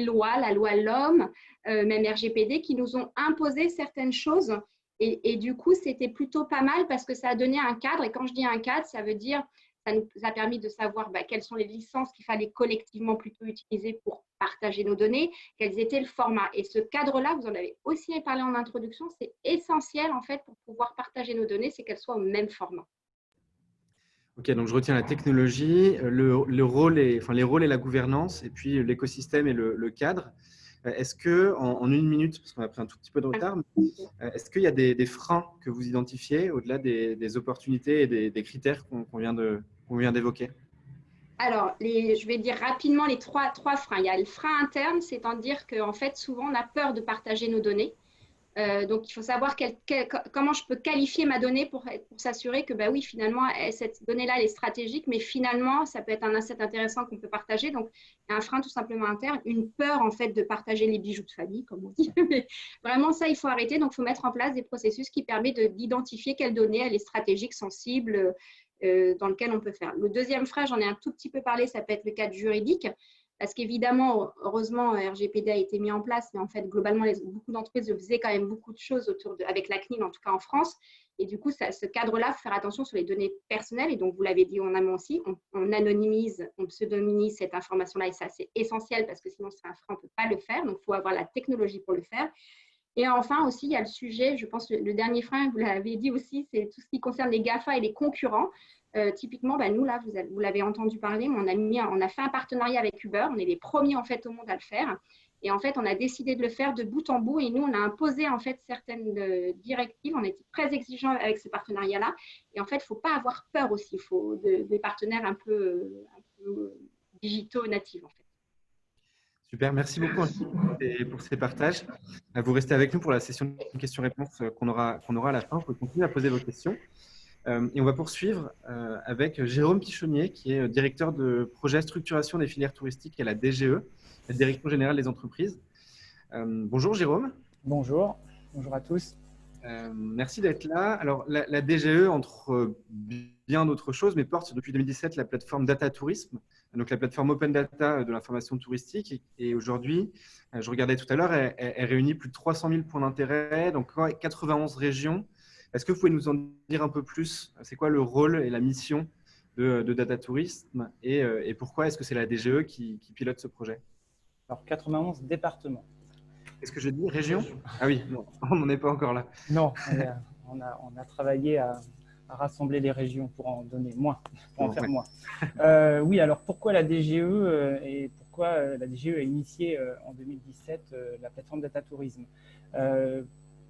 lois, la loi L'Homme, même RGPD qui nous ont imposé certaines choses. Et du coup, c'était plutôt pas mal parce que ça a donné un cadre. Et quand je dis un cadre, ça veut dire ça nous a permis de savoir quelles sont les licences qu'il fallait collectivement plutôt utiliser pour partager nos données, quels étaient le format. Et ce cadre-là, vous en avez aussi parlé en introduction, c'est essentiel en fait pour pouvoir partager nos données, c'est qu'elles soient au même format. Ok, donc je retiens la technologie, les rôles et la gouvernance, et puis l'écosystème et le cadre. Est-ce que, en une minute, parce qu'on a pris un tout petit peu de retard, est-ce qu'il y a des freins que vous identifiez au-delà des opportunités et des critères qu'on vient d'évoquer? Alors, je vais dire rapidement les trois freins. Il y a le frein interne, c'est-à-dire qu'en fait, souvent, on a peur de partager nos données. Donc, il faut savoir comment je peux qualifier ma donnée pour s'assurer que, oui, finalement, cette donnée-là, elle est stratégique, mais finalement, ça peut être un asset intéressant qu'on peut partager. Donc, il y a un frein tout simplement interne, une peur, en fait, de partager les bijoux de famille, comme on dit. Mais vraiment, ça, il faut arrêter. Donc, il faut mettre en place des processus qui permettent d'identifier quelle donnée, elle est stratégique, sensible, dans lequel on peut faire. Le deuxième frein, j'en ai un tout petit peu parlé, ça peut être le cadre juridique. Parce qu'évidemment, heureusement, RGPD a été mis en place, mais en fait, globalement, beaucoup d'entreprises faisaient quand même beaucoup de choses avec la CNIL, en tout cas en France. Et du coup, ce cadre-là, il faut faire attention sur les données personnelles. Et donc, vous l'avez dit en amont aussi, on anonymise, on pseudonymise cette information-là. Et ça, c'est essentiel parce que sinon, c'est un frein, on ne peut pas le faire. Donc, il faut avoir la technologie pour le faire. Et enfin aussi, il y a le sujet, je pense, le dernier frein, vous l'avez dit aussi, c'est tout ce qui concerne les GAFA et les concurrents. Typiquement, nous, là, vous l'avez entendu parler, mais on a fait un partenariat avec Uber. On est les premiers, en fait, au monde à le faire. Et en fait, on a décidé de le faire de bout en bout. Et nous, on a imposé, en fait, certaines directives. On était très exigeants avec ce partenariat-là. Et en fait, il ne faut pas avoir peur aussi. Il faut des partenaires un peu digitaux, natifs, en fait. Super, merci beaucoup pour ces partages. Vous restez avec nous pour la session de questions-réponses qu'on aura à la fin. Vous pouvez continuer à poser vos questions. Et on va poursuivre avec Jérôme Pichonnier, qui est directeur de projet structuration des filières touristiques à la DGE, la Direction générale des entreprises. Bonjour Jérôme. Bonjour à tous. Merci d'être là. Alors, la DGE, entre bien d'autres choses, mais porte depuis 2017 la plateforme Data Tourisme, donc la plateforme Open Data de l'information touristique. Et aujourd'hui, je regardais tout à l'heure, elle réunit plus de 300 000 points d'intérêt, donc 91 régions. Est-ce que vous pouvez nous en dire un peu plus? C'est quoi le rôle et la mission de Data Tourisme et pourquoi est-ce que c'est la DGE qui pilote ce projet? Alors, 91 départements. Qu'est-ce que j'ai dit? Région? Ah oui, non, on n'en est pas encore là. Non, on a travaillé à rassembler les régions pour en donner moins, pour en faire Ouais. moins. Oui, alors pourquoi la DGE et pourquoi la DGE a initié en 2017 la plateforme Data Tourisme?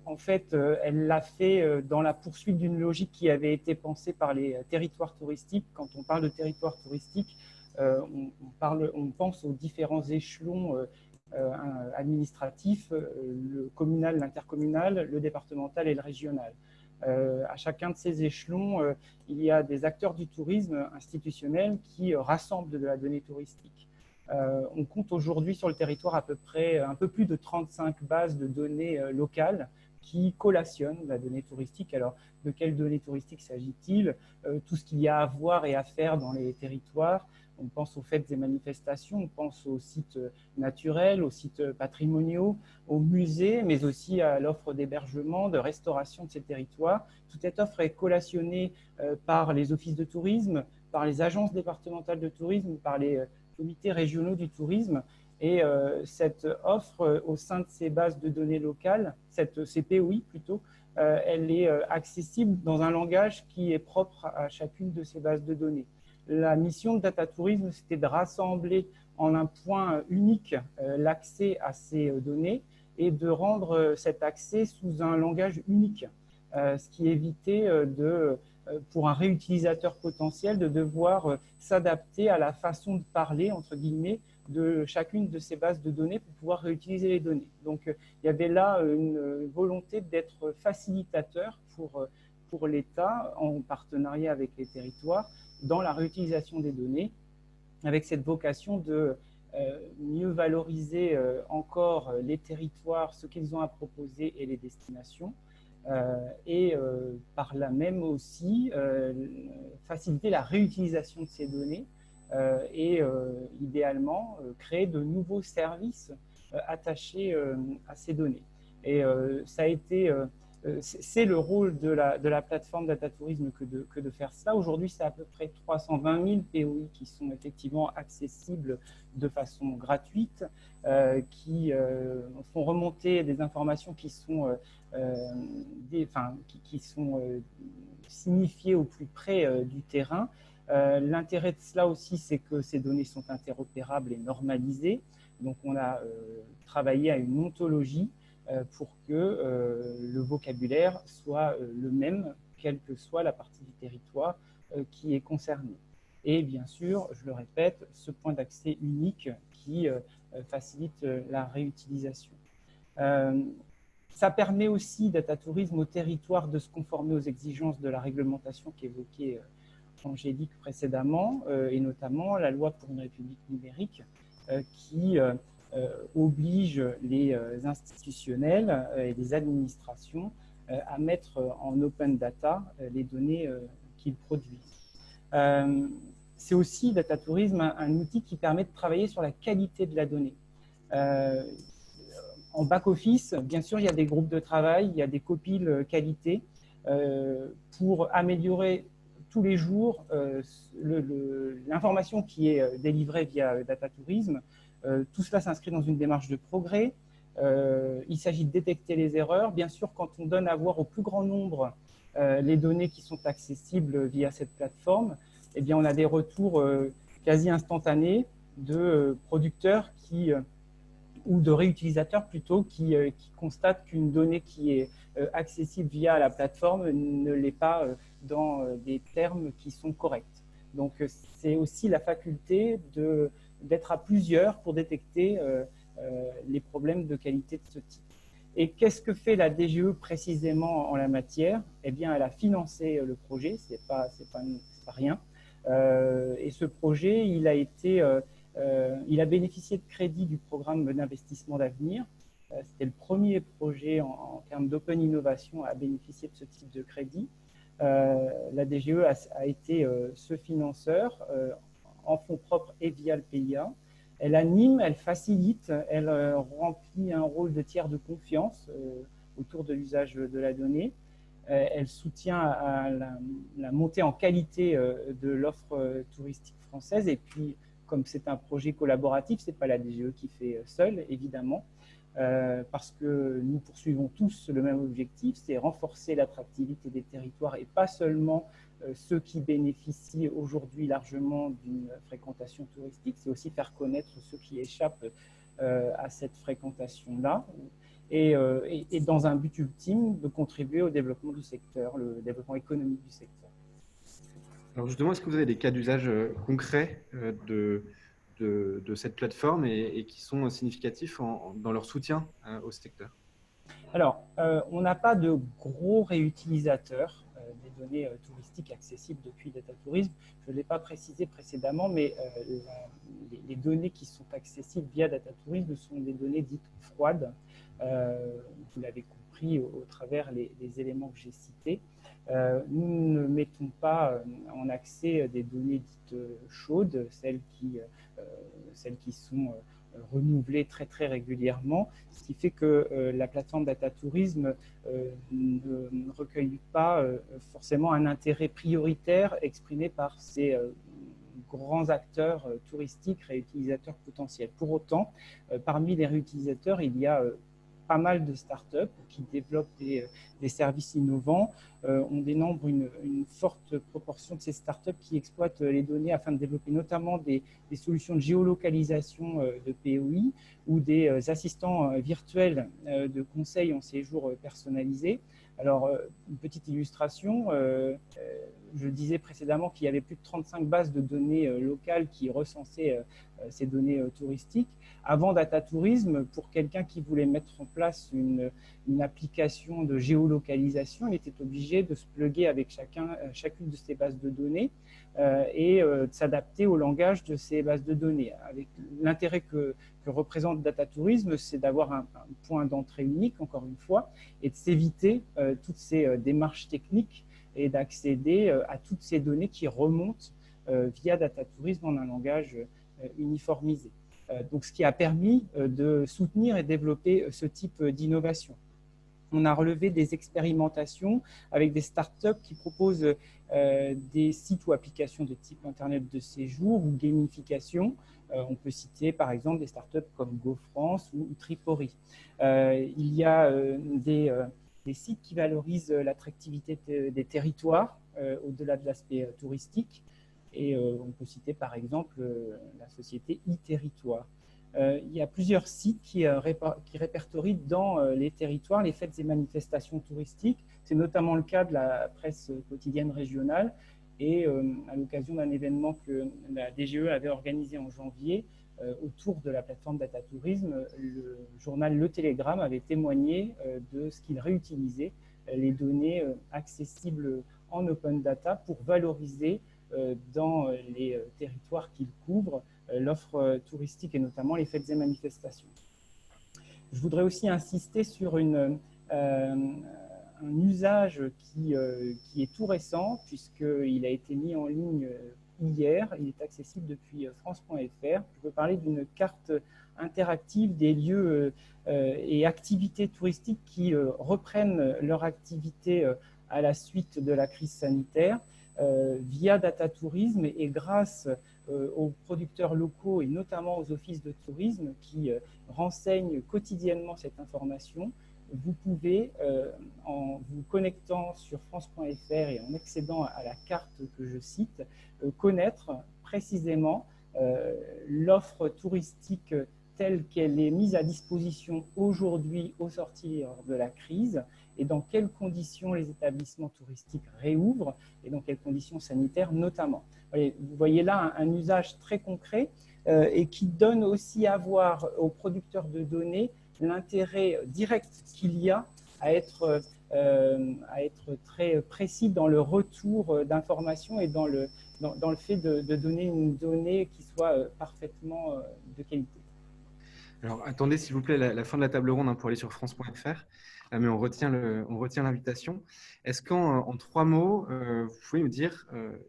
En fait, elle l'a fait dans la poursuite d'une logique qui avait été pensée par les territoires touristiques. Quand on parle de territoire touristique, on pense aux différents échelons administratifs, le communal, l'intercommunal, le départemental et le régional. À chacun de ces échelons, il y a des acteurs du tourisme institutionnel qui rassemblent de la donnée touristique. On compte aujourd'hui sur le territoire à peu près un peu plus de 35 bases de données locales qui collationnent la donnée touristique. Alors, de quelles données touristiques s'agit-il? Tout ce qu'il y a à voir et à faire dans les territoires. On pense aux fêtes et manifestations, on pense aux sites naturels, aux sites patrimoniaux, aux musées, mais aussi à l'offre d'hébergement, de restauration de ces territoires. Toute cette offre est collationnée par les offices de tourisme, par les agences départementales de tourisme, par les comités régionaux du tourisme. Et cette offre au sein de ces bases de données locales, cette CPOI plutôt, elle est accessible dans un langage qui est propre à chacune de ces bases de données. La mission de Data Tourisme, c'était de rassembler en un point unique l'accès à ces données et de rendre cet accès sous un langage unique, ce qui évitait pour un réutilisateur potentiel de devoir s'adapter à la façon de parler, entre guillemets, de chacune de ces bases de données pour pouvoir réutiliser les données. Donc, il y avait là une volonté d'être facilitateur pour l'État, en partenariat avec les territoires, dans la réutilisation des données, avec cette vocation de mieux valoriser encore les territoires, ce qu'ils ont à proposer et les destinations, et par là même aussi faciliter la réutilisation de ces données et idéalement créer de nouveaux services attachés à ces données. Et ça a été, c'est le rôle de la plateforme Data Tourisme que de faire ça. Aujourd'hui, c'est à peu près 320 000 POI qui sont effectivement accessibles de façon gratuite, qui font remonter des informations qui sont, qui sont signifiées au plus près du terrain. L'intérêt de cela aussi, c'est que ces données sont interopérables et normalisées. Donc, on a travaillé à une ontologie pour que le vocabulaire soit le même, quelle que soit la partie du territoire qui est concernée. Et bien sûr, je le répète, ce point d'accès unique qui facilite la réutilisation. Ça permet aussi, Data Tourisme, au territoire de se conformer aux exigences de la réglementation qu'évoquait Angélique précédemment, et notamment la loi pour une république numérique qui oblige les institutionnels et les administrations à mettre en open data les données qu'ils produisent. C'est aussi, Data Tourisme, un outil qui permet de travailler sur la qualité de la donnée. En back-office, bien sûr, il y a des groupes de travail, il y a des copiles qualité pour améliorer tous les jours l'information qui est délivrée via Data Tourisme. Tout cela s'inscrit dans une démarche de progrès. Il s'agit de détecter les erreurs. Bien sûr, quand on donne à voir au plus grand nombre les données qui sont accessibles via cette plateforme, eh bien, on a des retours quasi instantanés de producteurs ou de réutilisateurs plutôt qui constatent qu'une donnée qui est accessible via la plateforme ne l'est pas dans des termes qui sont corrects. Donc, c'est aussi la faculté d'être à plusieurs pour détecter les problèmes de qualité de ce type. Et qu'est-ce que fait la DGE précisément en la matière? Eh bien, elle a financé le projet, c'est pas rien. Et ce projet, il a bénéficié de crédits du programme d'investissement d'avenir. C'était le premier projet en termes d'open innovation à bénéficier de ce type de crédit. La DGE a été ce financeur en fonds propres et via le PIA. Elle anime, elle facilite, elle remplit un rôle de tiers de confiance autour de l'usage de la donnée. Elle soutient à la montée en qualité de l'offre touristique française et puis comme c'est un projet collaboratif, ce n'est pas la DGE qui fait seule, évidemment, parce que nous poursuivons tous le même objectif, c'est renforcer l'attractivité des territoires et pas seulement ceux qui bénéficient aujourd'hui largement d'une fréquentation touristique, c'est aussi faire connaître ceux qui échappent à cette fréquentation-là. Et dans un but ultime de contribuer au développement du secteur, le développement économique du secteur. Alors justement, est-ce que vous avez des cas d'usage concrets de cette plateforme et qui sont significatifs dans leur soutien au secteur? Alors, on n'a pas de gros réutilisateurs des données touristiques accessibles depuis DataTourisme. Je ne l'ai pas précisé précédemment, mais les données qui sont accessibles via DataTourisme sont des données dites froides. Vous l'avez compris au travers les éléments que j'ai cités. Nous ne mettons pas en accès des données dites chaudes, celles qui sont renouvelées très très régulièrement, ce qui fait que la plateforme DataTourisme ne recueille pas forcément un intérêt prioritaire exprimé par ces grands acteurs touristiques réutilisateurs potentiels. Pour autant, parmi les réutilisateurs, il y a pas mal de startups qui développent des services innovants. On dénombre une forte proportion de ces startups qui exploitent les données afin de développer notamment des solutions de géolocalisation de POI ou des assistants virtuels de conseil en séjour personnalisé. Alors, une petite illustration, je disais précédemment qu'il y avait plus de 35 bases de données locales qui recensaient ces données touristiques. Avant DataTourisme, pour quelqu'un qui voulait mettre en place une application de géolocalisation, il était obligé de se plugger avec chacune de ces bases de données et de s'adapter au langage de ces bases de données. Avec l'intérêt que représente DataTourisme, c'est d'avoir un point d'entrée unique, encore une fois, et de s'éviter toutes ces démarches techniques et d'accéder à toutes ces données qui remontent via DataTourisme en un langage uniformisé. Donc, ce qui a permis de soutenir et développer ce type d'innovation. On a relevé des expérimentations avec des startups qui proposent des sites ou applications de type Internet de séjour ou gamification. On peut citer par exemple des startups comme GoFrance ou Tripori. Il y a des sites qui valorisent l'attractivité des territoires au-delà de l'aspect touristique. Et on peut citer par exemple la société e-Territoire. Il y a plusieurs sites qui répertorient dans les territoires les fêtes et manifestations touristiques. C'est notamment le cas de la presse quotidienne régionale. Et à l'occasion d'un événement que la DGE avait organisé en janvier, autour de la plateforme DataTourisme, le journal Le Télégramme avait témoigné de ce qu'il réutilisait, les données accessibles en open data pour valoriser dans les territoires qu'il couvre l'offre touristique et notamment les fêtes et manifestations. Je voudrais aussi insister sur un usage qui est tout récent puisqu'il a été mis en ligne hier. Il est accessible depuis France.fr. Je veux parler d'une carte interactive des lieux et activités touristiques qui reprennent leur activité à la suite de la crise sanitaire. Via DataTourisme et grâce aux producteurs locaux et notamment aux offices de tourisme qui renseignent quotidiennement cette information, vous pouvez, en vous connectant sur France.fr et en accédant à la carte que je cite, connaître précisément l'offre touristique telle qu'elle est mise à disposition aujourd'hui au sortir de la crise et dans quelles conditions les établissements touristiques réouvrent et dans quelles conditions sanitaires notamment. Vous voyez là un usage très concret et qui donne aussi à voir aux producteurs de données l'intérêt direct qu'il y a à être très précis dans le retour d'informations et dans le fait de donner une donnée qui soit parfaitement de qualité. Alors, attendez, s'il vous plaît, la fin de la table ronde pour aller sur France.fr, mais on retient l'invitation. Est-ce qu'en 3 mots, vous pouvez me dire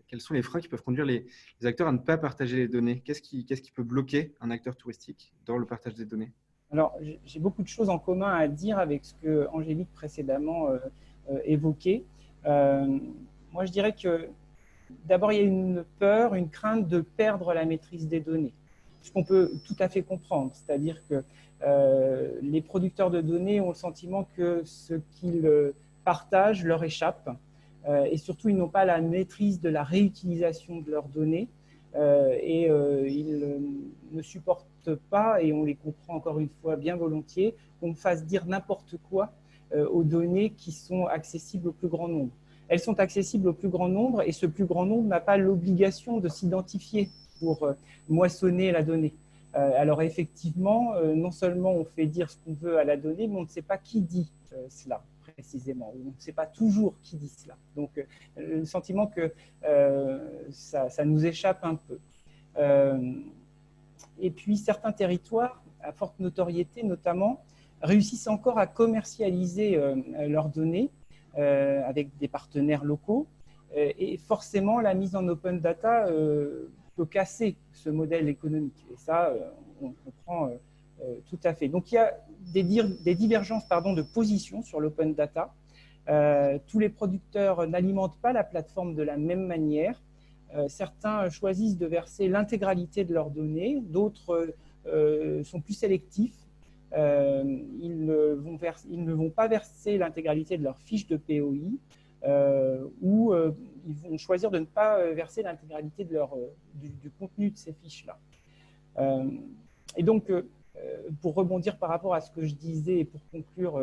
quels sont les freins qui peuvent conduire les acteurs à ne pas partager les données? Qu'est-ce qui peut bloquer un acteur touristique dans le partage des données? Alors, j'ai beaucoup de choses en commun à dire avec ce que Angélique précédemment évoquait. Moi, je dirais que D'abord, il y a une peur, une crainte de perdre la maîtrise des données, ce qu'on peut tout à fait comprendre. C'est-à-dire que les producteurs de données ont le sentiment que ce qu'ils partagent leur échappe et surtout, ils n'ont pas la maîtrise de la réutilisation de leurs données ils ne supportent pas, et on les comprend encore une fois bien volontiers, qu'on fasse dire n'importe quoi aux données qui sont accessibles au plus grand nombre. Elles sont accessibles au plus grand nombre et ce plus grand nombre n'a pas l'obligation de s'identifier pour moissonner la donnée. Alors effectivement, non seulement on fait dire ce qu'on veut à la donnée, mais on ne sait pas qui dit cela précisément, ou on ne sait pas toujours qui dit cela. Donc le sentiment que ça nous échappe un peu. Et puis certains territoires, à forte notoriété notamment, réussissent encore à commercialiser leurs données avec des partenaires locaux. Et forcément, la mise en open data peut casser ce modèle économique. Et ça, on comprend tout à fait. Donc, il y a des divergences de position sur l'open data. Tous les producteurs n'alimentent pas la plateforme de la même manière. Certains choisissent de verser l'intégralité de leurs données, d'autres sont plus sélectifs. Ils ne vont pas verser l'intégralité de leur fiche de POI ou ils vont choisir de ne pas verser l'intégralité de du contenu de ces fiches-là. Et donc, pour rebondir par rapport à ce que je disais et pour conclure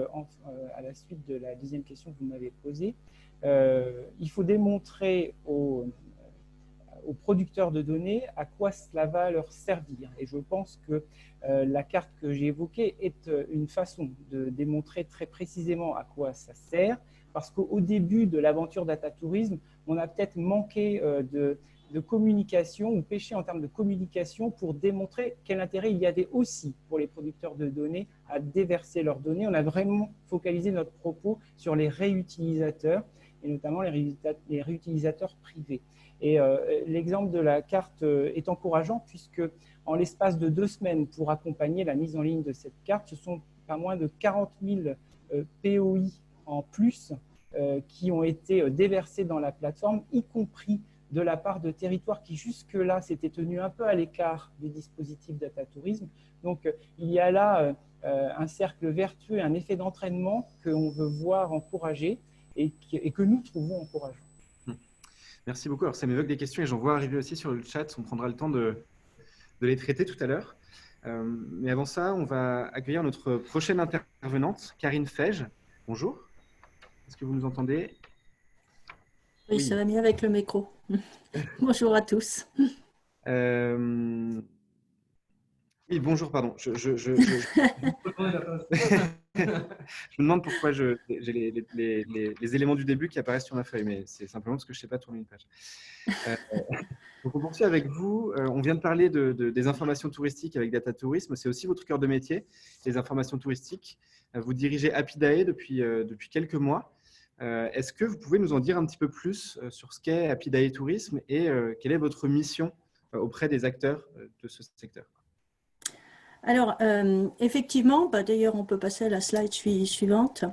à la suite de la deuxième question que vous m'avez posée, il faut démontrer aux producteurs de données à quoi cela va leur servir. Et je pense que la carte que j'ai évoquée est une façon de démontrer très précisément à quoi ça sert, parce qu'au début de l'aventure Data Tourisme, on a peut-être manqué de communication ou péché en termes de communication pour démontrer quel intérêt il y avait aussi pour les producteurs de données à déverser leurs données. On a vraiment focalisé notre propos sur les réutilisateurs et notamment les réutilisateurs privés. Et l'exemple de la carte est encourageant puisque en l'espace de 2 semaines pour accompagner la mise en ligne de cette carte, ce sont pas moins de 40 000 POI en plus qui ont été déversés dans la plateforme, y compris de la part de territoires qui jusque-là s'étaient tenus un peu à l'écart des dispositifs Data Tourisme. Donc il y a là un cercle vertueux, un effet d'entraînement qu'on veut voir encouragé et que nous trouvons encourageant. Merci beaucoup. Alors, ça m'évoque des questions et j'en vois arriver aussi sur le chat. On prendra le temps de les traiter tout à l'heure. Mais avant ça, on va accueillir notre prochaine intervenante, Karine Fège. Bonjour. Est-ce que vous nous entendez? Oui, ça va mieux avec le micro. Bonjour à tous. Oui, bonjour, pardon. Je me demande pourquoi j'ai les éléments du début qui apparaissent sur ma feuille, mais c'est simplement parce que je ne sais pas tourner une page. Donc on poursuit avec vous. On vient de parler des informations touristiques avec Data Tourisme. C'est aussi votre cœur de métier, les informations touristiques. Vous dirigez Apidae depuis quelques mois. Est-ce que vous pouvez nous en dire un petit peu plus sur ce qu'est Apidae Tourisme et quelle est votre mission auprès des acteurs de ce secteur? Alors, effectivement, d'ailleurs, on peut passer à la slide suivante.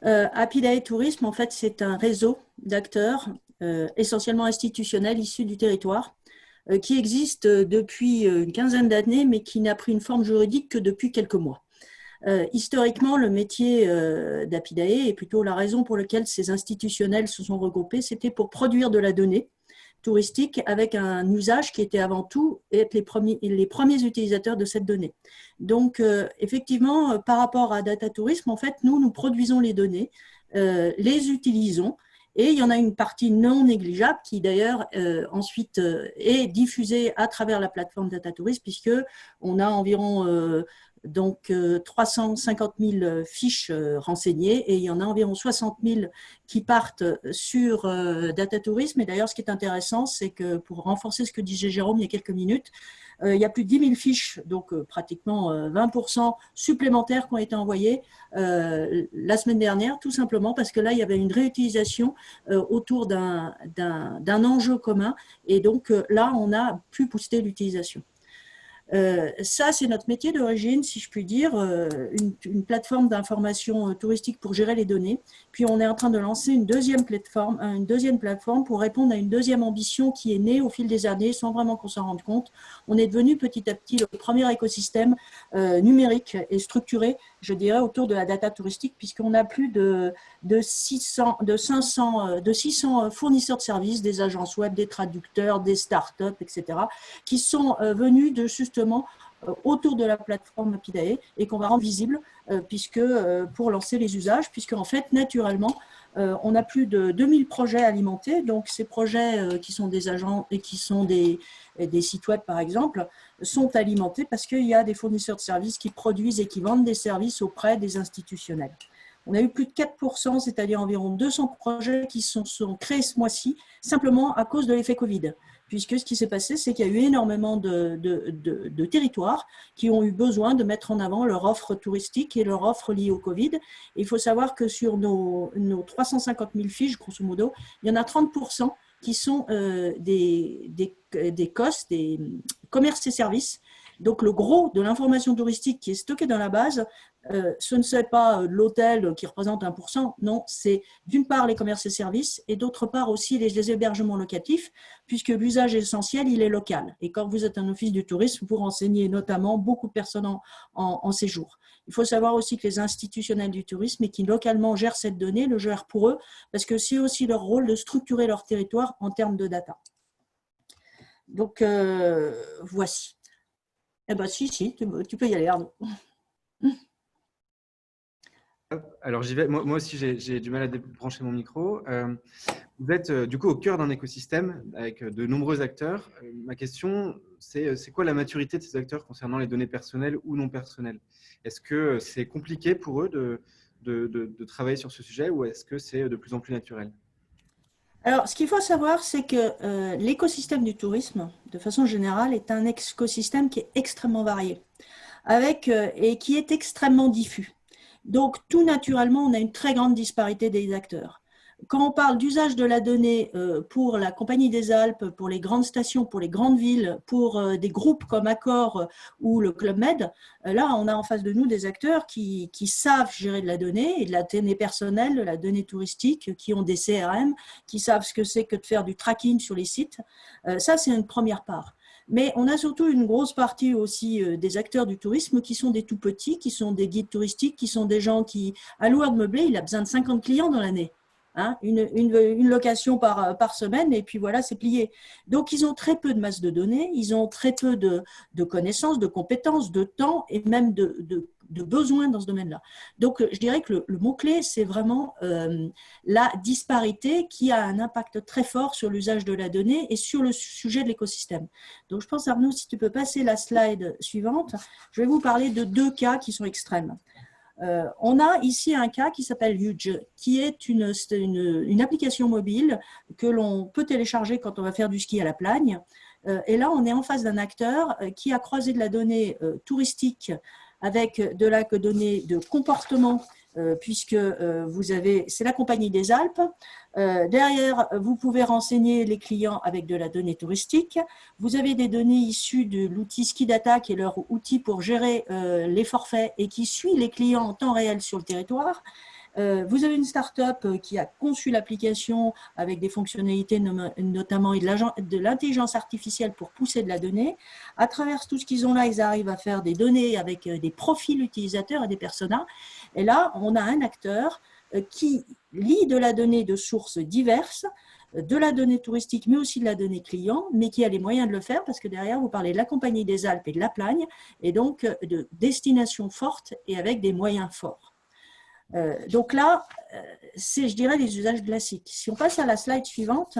Apidae Tourisme, en fait, c'est un réseau d'acteurs essentiellement institutionnels issus du territoire qui existe depuis une quinzaine d'années, mais qui n'a pris une forme juridique que depuis quelques mois. Historiquement, le métier d'Apidae, et plutôt la raison pour laquelle ces institutionnels se sont regroupés, c'était pour produire de la donnée touristique avec un usage qui était avant tout être les premiers utilisateurs de cette donnée. Donc, effectivement, par rapport à Data Tourisme, en fait, nous produisons les données, les utilisons, et il y en a une partie non négligeable qui d'ailleurs ensuite est diffusée à travers la plateforme Data Tourisme, puisqu'on a environ 350 000 fiches renseignées et il y en a environ 60 000 qui partent sur Data Tourisme. Et d'ailleurs, ce qui est intéressant, c'est que pour renforcer ce que disait Jérôme il y a quelques minutes, il y a plus de 10 000 fiches, donc pratiquement 20% supplémentaires qui ont été envoyées la semaine dernière, tout simplement parce que là, il y avait une réutilisation autour d'un enjeu commun et donc là, on a pu booster l'utilisation. Ça, c'est notre métier d'origine, si je puis dire, une plateforme d'information touristique pour gérer les données. Puis on est en train de lancer une deuxième plateforme pour répondre à une deuxième ambition qui est née au fil des années sans vraiment qu'on s'en rende compte. On est devenu petit à petit le premier écosystème numérique et structuré, je dirais, autour de la data touristique, puisqu'on a plus de 600 fournisseurs de services, des agences web, des traducteurs, des startups, etc., qui sont venus de justement autour de la plateforme Apidae et qu'on va rendre visible pour lancer les usages, puisque en fait, naturellement, on a plus de 2000 projets alimentés. Donc, ces projets qui sont des agents et qui sont des sites web, par exemple, sont alimentés parce qu'il y a des fournisseurs de services qui produisent et qui vendent des services auprès des institutionnels. On a eu plus de 4%, c'est-à-dire environ 200 projets qui sont créés ce mois-ci, simplement à cause de l'effet Covid. Puisque ce qui s'est passé, c'est qu'il y a eu énormément de territoires qui ont eu besoin de mettre en avant leur offre touristique et leur offre liée au Covid. Et il faut savoir que sur nos 350 000 fiches, grosso modo, il y en a 30% qui sont des COS, des commerces et services. Donc, le gros de l'information touristique qui est stockée dans la base, ce ne serait pas l'hôtel qui représente 1%, non, c'est d'une part les commerces et services et d'autre part aussi les hébergements locatifs, puisque l'usage essentiel, il est local. Et quand vous êtes un office du tourisme, vous renseignez notamment beaucoup de personnes en séjour. Il faut savoir aussi que les institutionnels du tourisme et qui localement gèrent cette donnée, le gèrent pour eux, parce que c'est aussi leur rôle de structurer leur territoire en termes de data. Donc, voici. Eh bien, si, tu peux y aller, Arnaud. Alors, j'y vais. Moi aussi, j'ai du mal à débrancher mon micro. Vous êtes du coup au cœur d'un écosystème avec de nombreux acteurs. Ma question, c'est quoi la maturité de ces acteurs concernant les données personnelles ou non personnelles? Est-ce que c'est compliqué pour eux de travailler sur ce sujet ou est-ce que c'est de plus en plus naturel? Alors, ce qu'il faut savoir, c'est que l'écosystème du tourisme, de façon générale, est un écosystème qui est extrêmement varié et qui est extrêmement diffus. Donc, tout naturellement, on a une très grande disparité des acteurs. Quand on parle d'usage de la donnée pour la Compagnie des Alpes, pour les grandes stations, pour les grandes villes, pour des groupes comme Accor ou le Club Med, là, on a en face de nous des acteurs qui savent gérer de la donnée et de la donnée personnelle, de la donnée touristique, qui ont des CRM, qui savent ce que c'est que de faire du tracking sur les sites. Ça, c'est une première part. Mais on a surtout une grosse partie aussi des acteurs du tourisme qui sont des tout petits, qui sont des guides touristiques, qui sont des gens qui, un loueur de meublé, il a besoin de 50 clients dans l'année. Hein, une location par semaine et puis voilà, c'est plié. Donc, ils ont très peu de masse de données, ils ont très peu de connaissances, de compétences, de temps et même de besoins dans ce domaine-là. Donc, je dirais que le mot-clé, c'est vraiment la disparité qui a un impact très fort sur l'usage de la donnée et sur le sujet de l'écosystème. Donc, je pense, Arnaud, si tu peux passer la slide suivante, je vais vous parler de deux cas qui sont extrêmes. On a ici un cas qui s'appelle Huge, qui est une application mobile que l'on peut télécharger quand on va faire du ski à la Plagne. Et là, on est en face d'un acteur qui a croisé de la donnée touristique avec de la donnée de comportement, puisque c'est la Compagnie des Alpes. Derrière, vous pouvez renseigner les clients avec de la donnée touristique. Vous avez des données issues de l'outil Skidata, qui est leur outil pour gérer les forfaits et qui suit les clients en temps réel sur le territoire. Vous avez une start-up qui a conçu l'application avec des fonctionnalités notamment et de l'intelligence artificielle pour pousser de la donnée. À travers tout ce qu'ils ont là, ils arrivent à faire des données avec des profils utilisateurs et des personas. Et là, on a un acteur qui lie de la donnée de sources diverses, de la donnée touristique, mais aussi de la donnée client, mais qui a les moyens de le faire parce que derrière, vous parlez de la Compagnie des Alpes et de la Plagne, et donc de destinations fortes et avec des moyens forts. Donc là, c'est, je dirais, les usages classiques. Si on passe à la slide suivante,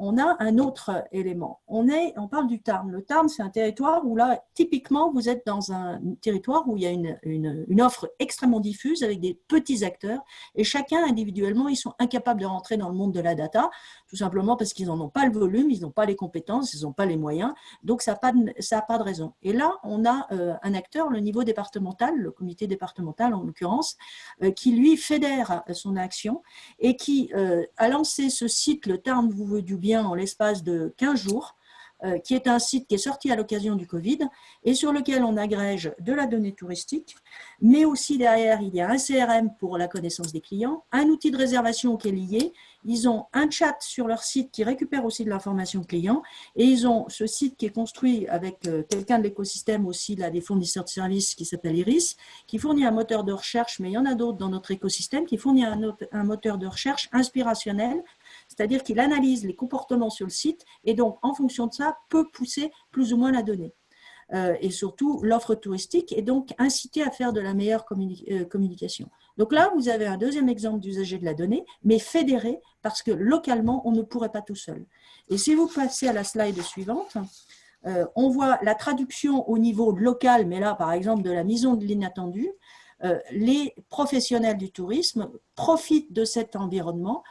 on a un autre élément. On parle du Tarn. Le Tarn, c'est un territoire où là, typiquement, vous êtes dans un territoire où il y a une offre extrêmement diffuse avec des petits acteurs et chacun individuellement, ils sont incapables de rentrer dans le monde de la data, tout simplement parce qu'ils n'en ont pas le volume, ils n'ont pas les compétences, ils n'ont pas les moyens, donc ça n'a pas de raison. Et là, on a un acteur, le niveau départemental, le comité départemental en l'occurrence, qui lui fédère son action et qui a lancé ce site, le Tarn vous veut du bien, en l'espace de 15 jours, qui est un site qui est sorti à l'occasion du Covid et sur lequel on agrège de la donnée touristique, mais aussi derrière, il y a un CRM pour la connaissance des clients, un outil de réservation qui est lié, ils ont un chat sur leur site qui récupère aussi de l'information client et ils ont ce site qui est construit avec quelqu'un de l'écosystème aussi, là, des fournisseurs de services qui s'appelle Iris, qui fournit un moteur de recherche, mais il y en a d'autres dans notre écosystème, qui fournit un moteur de recherche inspirationnel, c'est-à-dire qu'il analyse les comportements sur le site et donc, en fonction de ça, peut pousser plus ou moins la donnée. Et surtout, l'offre touristique est donc incitée à faire de la meilleure communication. Donc là, vous avez un deuxième exemple d'usager de la donnée, mais fédéré, parce que localement, on ne pourrait pas tout seul. Et si vous passez à la slide suivante, on voit la traduction au niveau local, mais là, par exemple, de la maison de l'inattendu. Les professionnels du tourisme profitent de cet environnement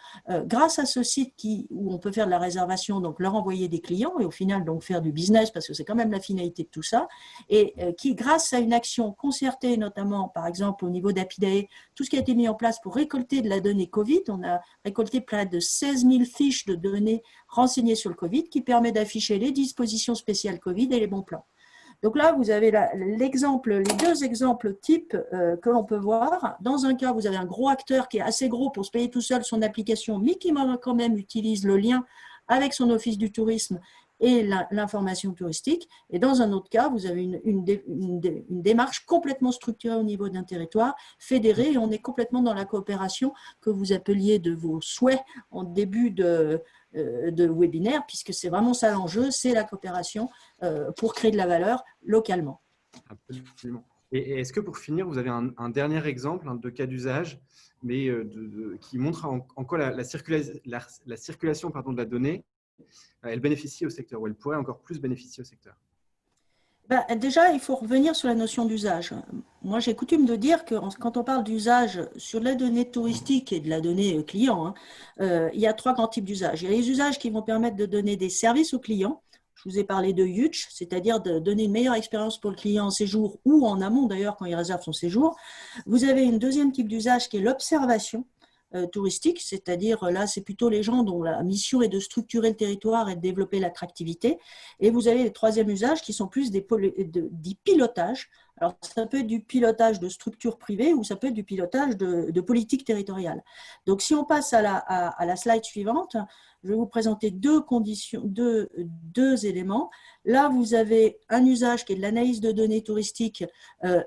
grâce à ce site où on peut faire de la réservation, donc leur envoyer des clients et au final donc faire du business parce que c'est quand même la finalité de tout ça et qui grâce à une action concertée notamment par exemple au niveau d'Apidae, tout ce qui a été mis en place pour récolter de la donnée Covid, on a récolté près de 16 000 fiches de données renseignées sur le Covid qui permet d'afficher les dispositions spéciales Covid et les bons plans. Donc là, vous avez les deux exemples types que l'on peut voir. Dans un cas, vous avez un gros acteur qui est assez gros pour se payer tout seul son application, mais qui quand même utilise le lien avec son office du tourisme et l'information touristique. Et dans un autre cas, vous avez une démarche complètement structurée au niveau d'un territoire, fédéré, et on est complètement dans la coopération que vous appeliez de vos souhaits en début de webinaire, puisque c'est vraiment ça l'enjeu, c'est la coopération pour créer de la valeur localement. Absolument. Et est-ce que pour finir, vous avez un dernier exemple de cas d'usage, mais qui montre en quoi la circulation pardon, de la donnée, elle bénéficie au secteur, ou elle pourrait encore plus bénéficier au secteur? Déjà, il faut revenir sur la notion d'usage. Moi, j'ai coutume de dire que quand on parle d'usage sur la donnée touristique et de la donnée client, il y a trois grands types d'usages. Il y a les usages qui vont permettre de donner des services aux clients. Je vous ai parlé de Huge, c'est-à-dire de donner une meilleure expérience pour le client en séjour ou en amont d'ailleurs quand il réserve son séjour. Vous avez une deuxième type d'usage qui est l'observation touristique, c'est-à-dire là, c'est plutôt les gens dont la mission est de structurer le territoire et de développer l'attractivité. Et vous avez les troisièmes usages qui sont plus du pilotage. Alors, ça peut être du pilotage de structures privées ou ça peut être du pilotage de politique territoriale. Donc, si on passe à la slide suivante, je vais vous présenter deux éléments. Là, vous avez un usage qui est de l'analyse de données touristiques,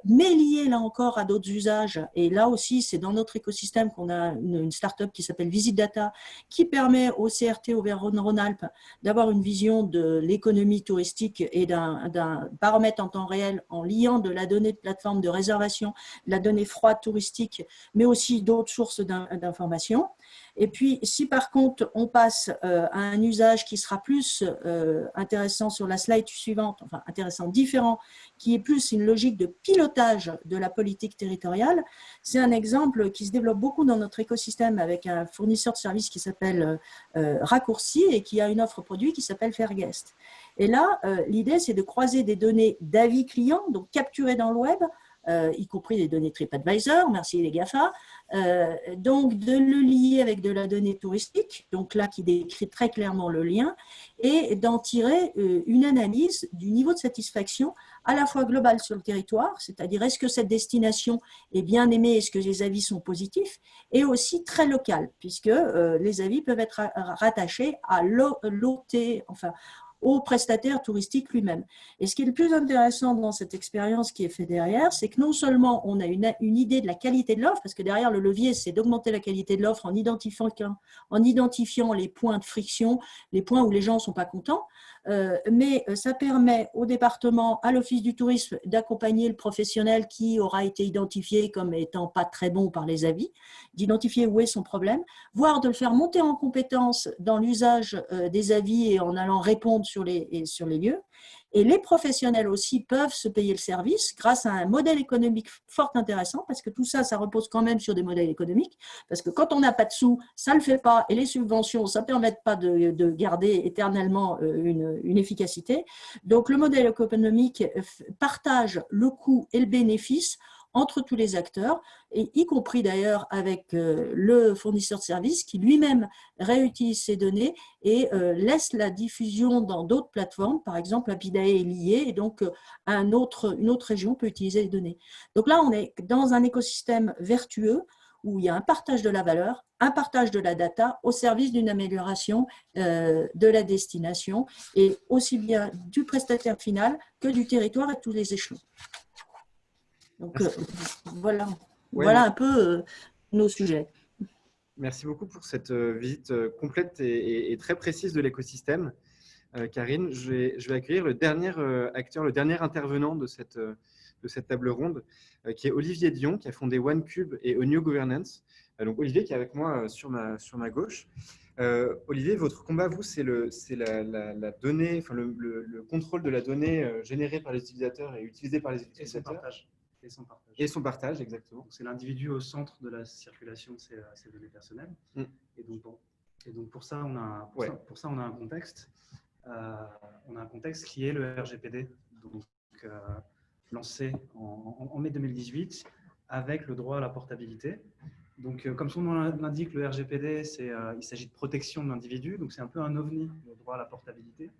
mais lié là encore à d'autres usages. Et là aussi, c'est dans notre écosystème qu'on a une start-up qui s'appelle Visit Data, qui permet au CRT Auvergne-Rhône-Alpes d'avoir une vision de l'économie touristique et d'un baromètre en temps réel en liant de la donnée de plateforme de réservation, de la donnée froide touristique, mais aussi d'autres sources d'informations. Et puis, si par contre, on passe à un usage qui sera plus intéressant sur la slide suivante, enfin intéressant, différent, qui est plus une logique de pilotage de la politique territoriale, c'est un exemple qui se développe beaucoup dans notre écosystème avec un fournisseur de services qui s'appelle Raccourci et qui a une offre produit qui s'appelle Fairguest. Et là, l'idée, c'est de croiser des données d'avis clients, donc capturées dans le web, y compris des données TripAdvisor, merci les GAFA, donc de le lier avec de la donnée touristique, donc là qui décrit très clairement le lien, et d'en tirer une analyse du niveau de satisfaction à la fois globale sur le territoire, c'est-à-dire est-ce que cette destination est bien aimée, est-ce que les avis sont positifs, et aussi très local, puisque les avis peuvent être rattachés à l'OT, enfin au prestataire touristique lui-même. Et ce qui est le plus intéressant dans cette expérience qui est faite derrière, c'est que non seulement on a une idée de la qualité de l'offre, parce que derrière le levier, c'est d'augmenter la qualité de l'offre en identifiant les points de friction, les points où les gens ne sont pas contents, mais ça permet au département, à l'Office du tourisme, d'accompagner le professionnel qui aura été identifié comme étant pas très bon par les avis, d'identifier où est son problème, voire de le faire monter en compétence dans l'usage des avis et en allant répondre sur les lieux. Et les professionnels aussi peuvent se payer le service grâce à un modèle économique fort intéressant, parce que tout ça, ça repose quand même sur des modèles économiques, parce que quand on n'a pas de sous, ça ne le fait pas, et les subventions, ça ne permet pas de garder éternellement une efficacité. Donc, le modèle économique partage le coût et le bénéfice entre tous les acteurs, et y compris d'ailleurs avec le fournisseur de services qui lui-même réutilise ces données et laisse la diffusion dans d'autres plateformes. Par exemple, Apidae est lié et donc une autre région peut utiliser les données. Donc là, on est dans un écosystème vertueux où il y a un partage de la valeur, un partage de la data au service d'une amélioration de la destination et aussi bien du prestataire final que du territoire à tous les échelons. Donc voilà, voilà un peu nos sujets. Merci beaucoup pour cette visite complète et très précise de l'écosystème. Karine, je vais accueillir le dernier acteur, le dernier intervenant de cette table ronde, qui est Olivier Dion, qui a fondé OneCube et A New Governance. Donc Olivier qui est avec moi sur ma gauche. Olivier, votre combat, vous, c'est la donnée, enfin le contrôle de la donnée générée par les utilisateurs et utilisée par les utilisateurs. Et son partage, exactement. C'est l'individu au centre de la circulation de ces données personnelles. Et donc pour ça, on a un contexte. On a un contexte qui est le RGPD, donc lancé en mai 2018 avec le droit à la portabilité. Donc, comme son nom l'indique, le RGPD, il s'agit de protection de l'individu. Donc, c'est un peu un ovni, le droit à la portabilité,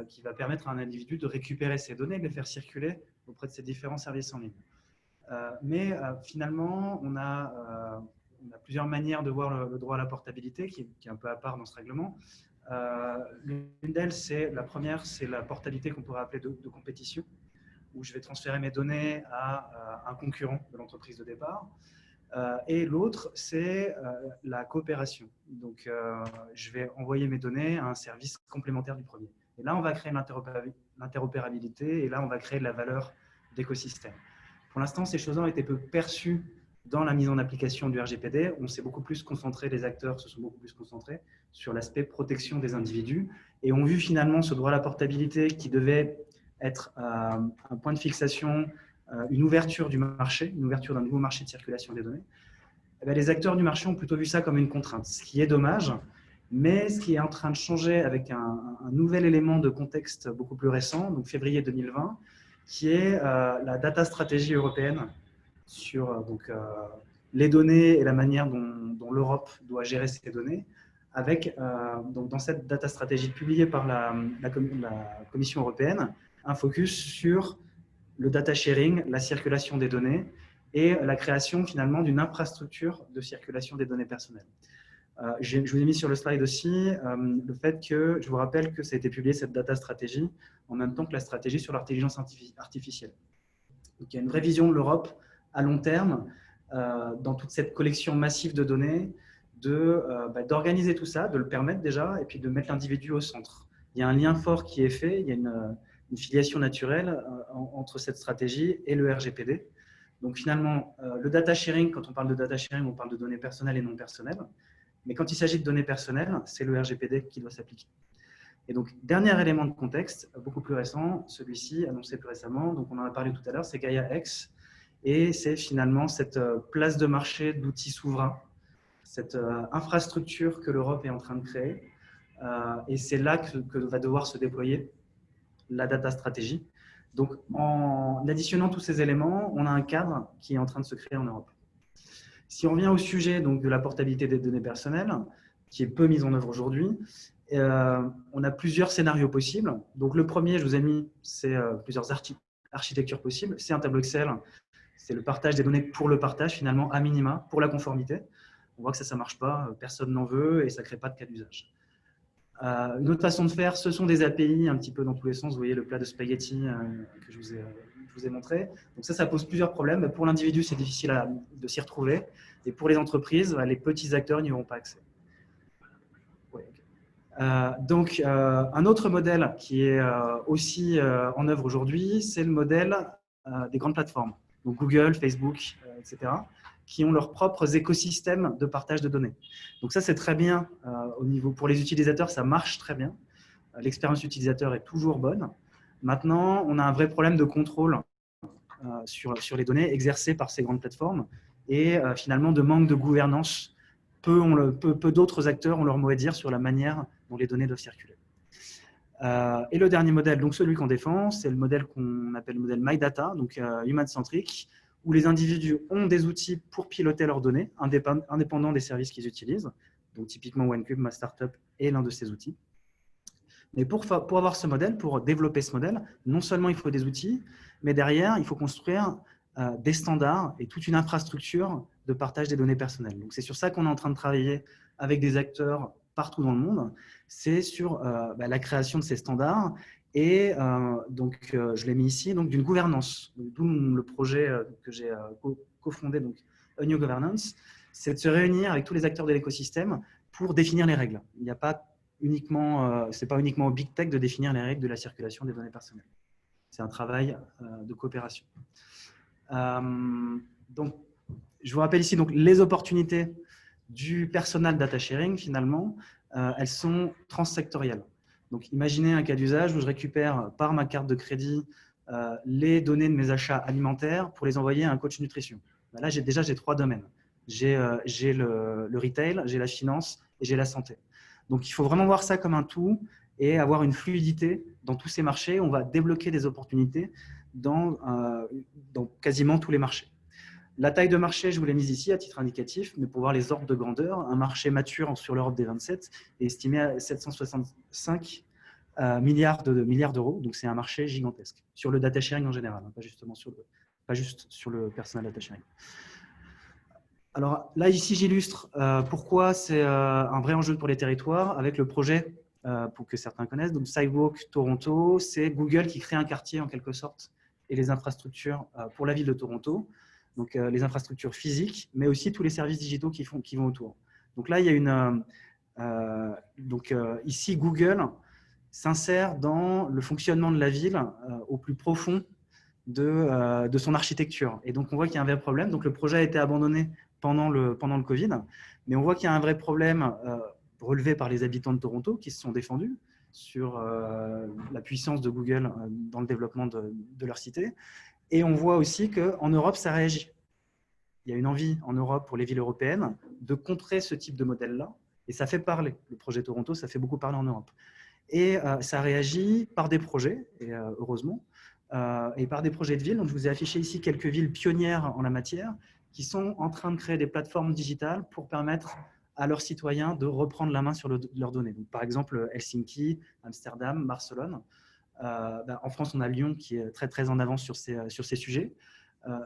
qui va permettre à un individu de récupérer ses données et de les faire circuler auprès de ses différents services en ligne. Mais finalement, on a plusieurs manières de voir le droit à la portabilité, qui est un peu à part dans ce règlement. L'une d'elles, la première, c'est la portabilité qu'on pourrait appeler de compétition, où je vais transférer mes données à un concurrent de l'entreprise de départ. Et l'autre, c'est la coopération. Donc, je vais envoyer mes données à un service complémentaire du premier. Et là, on va créer l'interopérabilité et là, on va créer de la valeur d'écosystème. Pour l'instant, ces choses-là ont été peu perçues dans la mise en application du RGPD. On s'est beaucoup plus concentré, les acteurs se sont beaucoup plus concentrés sur l'aspect protection des individus et ont vu finalement ce droit à la portabilité qui devait être un point de fixation, une ouverture du marché, une ouverture d'un nouveau marché de circulation des données. Eh bien, les acteurs du marché ont plutôt vu ça comme une contrainte, ce qui est dommage, mais ce qui est en train de changer avec un nouvel élément de contexte beaucoup plus récent, donc février 2020, qui est la data stratégie européenne sur les données et la manière dont l'Europe doit gérer ces données, avec donc dans cette data stratégie publiée par la Commission européenne, un focus sur le data sharing, la circulation des données et la création finalement d'une infrastructure de circulation des données personnelles. Je vous ai mis sur le slide aussi le fait que, je vous rappelle que ça a été publié cette data stratégie en même temps que la stratégie sur l'intelligence artificielle. Donc, il y a une vraie vision de l'Europe à long terme dans toute cette collection massive de données, d'organiser tout ça, de le permettre déjà et puis de mettre l'individu au centre. Il y a un lien fort qui est fait, il y a une filiation naturelle entre cette stratégie et le RGPD. Donc finalement, le data sharing, quand on parle de data sharing, on parle de données personnelles et non personnelles. Mais quand il s'agit de données personnelles, c'est le RGPD qui doit s'appliquer. Et donc, dernier élément de contexte, beaucoup plus récent, celui-ci annoncé plus récemment, donc on en a parlé tout à l'heure, c'est Gaia-X. Et c'est finalement cette place de marché d'outils souverains, cette infrastructure que l'Europe est en train de créer. Et c'est là que va devoir se déployer la data stratégie. Donc, en additionnant tous ces éléments, on a un cadre qui est en train de se créer en Europe. Si on revient au sujet donc, de la portabilité des données personnelles, qui est peu mise en œuvre aujourd'hui, on a plusieurs scénarios possibles. Donc, le premier, je vous ai mis, c'est plusieurs architectures possibles. C'est un tableau Excel, c'est le partage des données pour le partage, finalement, à minima, pour la conformité. On voit que ça ne marche pas, personne n'en veut et ça ne crée pas de cas d'usage. Une autre façon de faire, ce sont des API un petit peu dans tous les sens. Vous voyez le plat de spaghetti que je vous ai montré. Donc ça pose plusieurs problèmes. Pour l'individu, c'est difficile de s'y retrouver. Et pour les entreprises, les petits acteurs n'y auront pas accès. Ouais, okay. Un autre modèle qui est aussi en œuvre aujourd'hui, c'est le modèle des grandes plateformes. Donc Google, Facebook, etc., qui ont leurs propres écosystèmes de partage de données. Donc ça, c'est très bien pour les utilisateurs, ça marche très bien. L'expérience utilisateur est toujours bonne. Maintenant, on a un vrai problème de contrôle sur les données exercées par ces grandes plateformes et finalement de manque de gouvernance. Peu d'autres acteurs ont leur mot à dire sur la manière dont les données doivent circuler. Et le dernier modèle, donc celui qu'on défend, c'est le modèle qu'on appelle le modèle MyData, donc human-centric, où les individus ont des outils pour piloter leurs données, indépendants des services qu'ils utilisent. Donc, typiquement, OneCube, ma startup, est l'un de ces outils. Mais pour avoir ce modèle, pour développer ce modèle, non seulement il faut des outils, mais derrière, il faut construire des standards et toute une infrastructure de partage des données personnelles. Donc, c'est sur ça qu'on est en train de travailler avec des acteurs partout dans le monde. C'est sur la création de ces standards et je l'ai mis ici, donc d'une gouvernance. D'où le projet que j'ai cofondé, donc A New Governance, c'est de se réunir avec tous les acteurs de l'écosystème pour définir les règles. Il n'y a pas uniquement, c'est pas uniquement au Big Tech de définir les règles de la circulation des données personnelles. C'est un travail de coopération. Donc, je vous rappelle ici donc, les opportunités du personal data sharing, finalement, elles sont transsectorielles. Donc, imaginez un cas d'usage où je récupère par ma carte de crédit les données de mes achats alimentaires pour les envoyer à un coach nutrition. Là, j'ai 3 domaines. J'ai le retail, j'ai la finance et j'ai la santé. Donc, il faut vraiment voir ça comme un tout et avoir une fluidité dans tous ces marchés. On va débloquer des opportunités dans quasiment tous les marchés. La taille de marché, je vous l'ai mise ici à titre indicatif, mais pour voir les ordres de grandeur, un marché mature sur l'Europe des 27 est estimé à 765 milliards d'euros. Donc, c'est un marché gigantesque sur le data sharing en général, hein, pas juste sur le personal data sharing. Alors là, ici, j'illustre pourquoi c'est un vrai enjeu pour les territoires avec le projet, pour que certains connaissent, donc Sidewalk Toronto, c'est Google qui crée un quartier en quelque sorte et les infrastructures pour la ville de Toronto, donc les infrastructures physiques, mais aussi tous les services digitaux qui vont autour. Donc là, il y a ici, Google s'insère dans le fonctionnement de la ville au plus profond de son architecture. Et donc, on voit qu'il y a un vrai problème. Donc, le projet a été abandonné pendant le Covid, mais on voit qu'il y a un vrai problème relevé par les habitants de Toronto qui se sont défendus sur la puissance de Google dans le développement de leur cité. Et on voit aussi qu'en Europe, ça réagit. Il y a une envie en Europe pour les villes européennes de contrer ce type de modèle-là. Et ça fait parler. Le projet Toronto, ça fait beaucoup parler en Europe. Et ça réagit par des projets, et heureusement, et par des projets de villes. Donc, je vous ai affiché ici quelques villes pionnières en la matière qui sont en train de créer des plateformes digitales pour permettre à leurs citoyens de reprendre la main sur leurs données. Donc, par exemple, Helsinki, Amsterdam, Barcelone. En France, on a Lyon qui est très, très en avance sur ces sujets.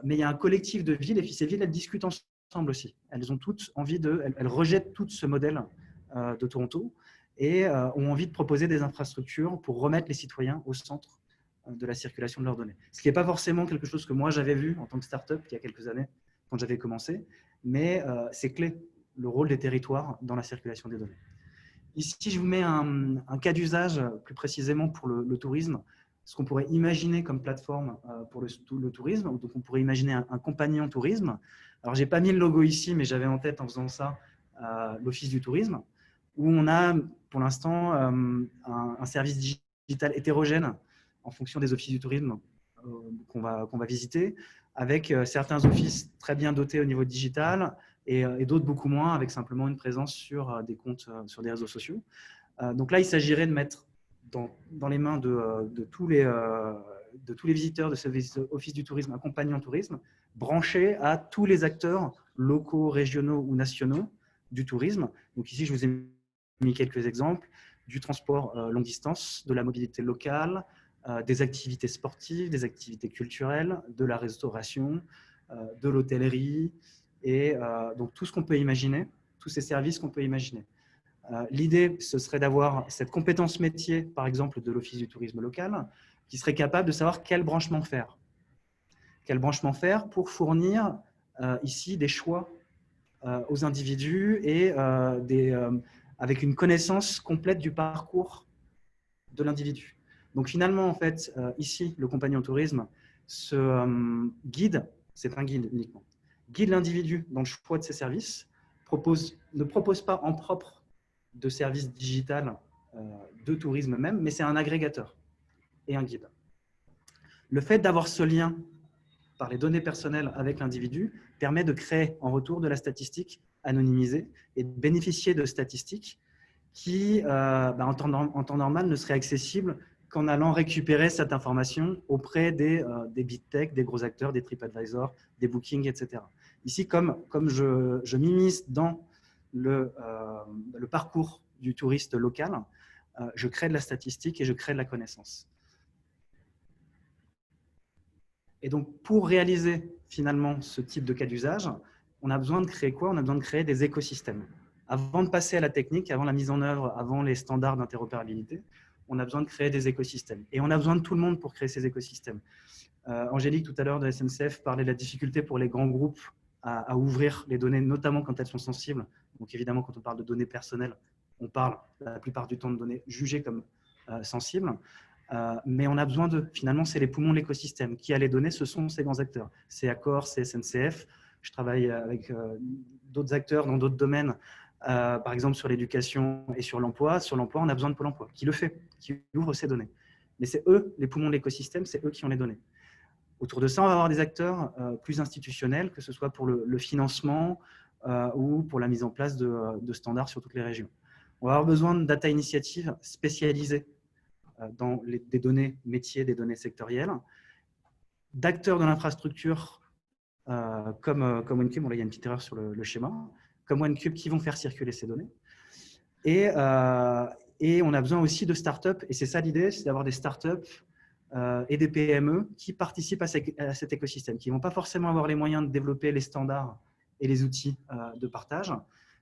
Mais il y a un collectif de villes, et puis ces villes, elles discutent ensemble aussi. Elles ont toutes envie elles rejettent tout ce modèle de Toronto et ont envie de proposer des infrastructures pour remettre les citoyens au centre de la circulation de leurs données. Ce qui n'est pas forcément quelque chose que moi j'avais vu en tant que start-up il y a quelques années, quand j'avais commencé, mais c'est clé, le rôle des territoires dans la circulation des données. Ici, je vous mets un cas d'usage plus précisément pour le tourisme, ce qu'on pourrait imaginer comme plateforme pour le tourisme. Donc, on pourrait imaginer un compagnon tourisme. Alors, je n'ai pas mis le logo ici, mais j'avais en tête en faisant ça l'Office du tourisme, où on a pour l'instant un service digital hétérogène en fonction des offices du tourisme qu'on va visiter, avec certains offices très bien dotés au niveau digital et d'autres beaucoup moins, avec simplement une présence sur des comptes sur des réseaux sociaux. Donc là, il s'agirait de mettre dans les mains de tous les visiteurs de ce office du tourisme un compagnon tourisme branché à tous les acteurs locaux, régionaux ou nationaux du tourisme. Donc ici, je vous ai mis quelques exemples du transport longue distance, de la mobilité locale, des activités sportives, des activités culturelles, de la restauration, de l'hôtellerie et donc tout ce qu'on peut imaginer, tous ces services qu'on peut imaginer. L'idée, ce serait d'avoir cette compétence métier, par exemple, de l'Office du tourisme local, qui serait capable de savoir quel branchement faire. Quel branchement faire pour fournir ici des choix aux individus et avec une connaissance complète du parcours de l'individu. Donc finalement, en fait, ici, le compagnon tourisme guide, c'est un guide uniquement, guide l'individu dans le choix de ses services, ne propose pas en propre de services digital de tourisme même, mais c'est un agrégateur et un guide. Le fait d'avoir ce lien par les données personnelles avec l'individu permet de créer en retour de la statistique anonymisée et de bénéficier de statistiques qui, en temps normal, ne seraient accessibles qu'en allant récupérer cette information auprès des big tech, des gros acteurs, des TripAdvisor, des Booking, etc. Ici, comme je m'immisce dans le parcours du touriste local, je crée de la statistique et je crée de la connaissance. Et donc, pour réaliser finalement ce type de cas d'usage, on a besoin de créer quoi? On a besoin de créer des écosystèmes. Avant de passer à la technique, avant la mise en œuvre, avant les standards d'interopérabilité, on a besoin de créer des écosystèmes. Et on a besoin de tout le monde pour créer ces écosystèmes. Angélique, tout à l'heure, de SNCF, parlait de la difficulté pour les grands groupes à ouvrir les données, notamment quand elles sont sensibles. Donc évidemment, quand on parle de données personnelles, on parle la plupart du temps de données jugées comme sensibles. Mais on a besoin de, finalement, c'est les poumons de l'écosystème. Qui a les données? Ce sont ces grands acteurs. C'est Accor, c'est SNCF. Je travaille avec d'autres acteurs dans d'autres domaines, par exemple sur l'éducation et sur l'emploi. Sur l'emploi, on a besoin de Pôle emploi, qui le fait, qui ouvre ces données. Mais c'est eux, les poumons de l'écosystème, c'est eux qui ont les données. Autour de ça, on va avoir des acteurs plus institutionnels, que ce soit pour le financement ou pour la mise en place de standards sur toutes les régions. On va avoir besoin de data initiatives spécialisées dans des données métiers, des données sectorielles, d'acteurs de l'infrastructure comme OneCube, bon là il y a une petite erreur sur le schéma, comme OneCube qui vont faire circuler ces données. Et on a besoin aussi de startups, et c'est ça l'idée, c'est d'avoir des startups et des PME qui participent à cet écosystème, qui ne vont pas forcément avoir les moyens de développer les standards et les outils de partage.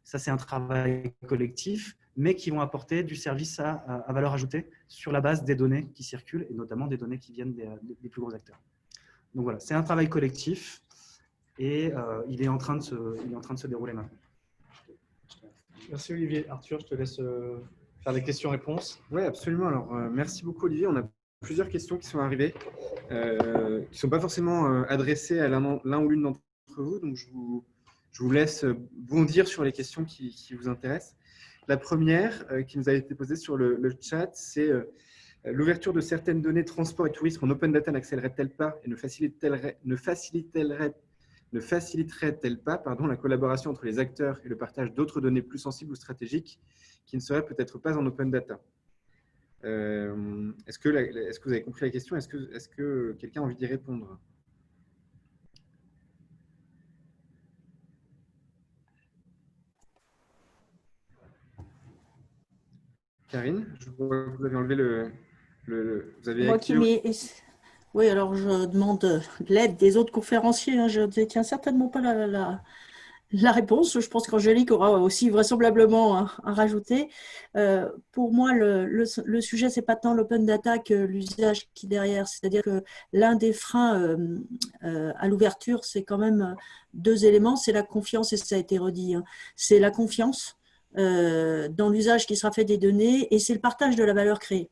Ça, c'est un travail collectif, mais qui vont apporter du service à valeur ajoutée sur la base des données qui circulent, et notamment des données qui viennent des plus gros acteurs. Donc voilà, c'est un travail collectif, et il est en train de se dérouler maintenant. Merci Olivier. Arthur, je te laisse faire les questions-réponses. Oui, absolument. Alors, merci beaucoup Olivier. On a plusieurs questions qui sont arrivées, qui ne sont pas forcément adressées à l'un ou l'une d'entre vous. Donc, je vous laisse bondir sur les questions qui vous intéressent. La première qui nous a été posée sur le chat, c'est l'ouverture de certaines données transport et tourisme en open data n'accélérerait-elle pas et ne faciliterait-elle pas la collaboration entre les acteurs et le partage d'autres données plus sensibles ou stratégiques qui ne seraient peut-être pas en open data? Est-ce que vous avez compris la question? Est-ce que quelqu'un a envie d'y répondre? Karine, je vois que vous avez enlevé vous avez activé... Oui, alors je demande l'aide des autres conférenciers. Hein. Je ne détiens certainement pas la réponse. Je pense qu'Angélique aura aussi vraisemblablement à rajouter. Pour moi, le sujet, ce n'est pas tant l'open data que l'usage qui est derrière. C'est-à-dire que l'un des freins à l'ouverture, c'est quand même deux éléments. C'est la confiance, et ça a été redit. Hein. C'est la confiance dans l'usage qui sera fait des données, et c'est le partage de la valeur créée.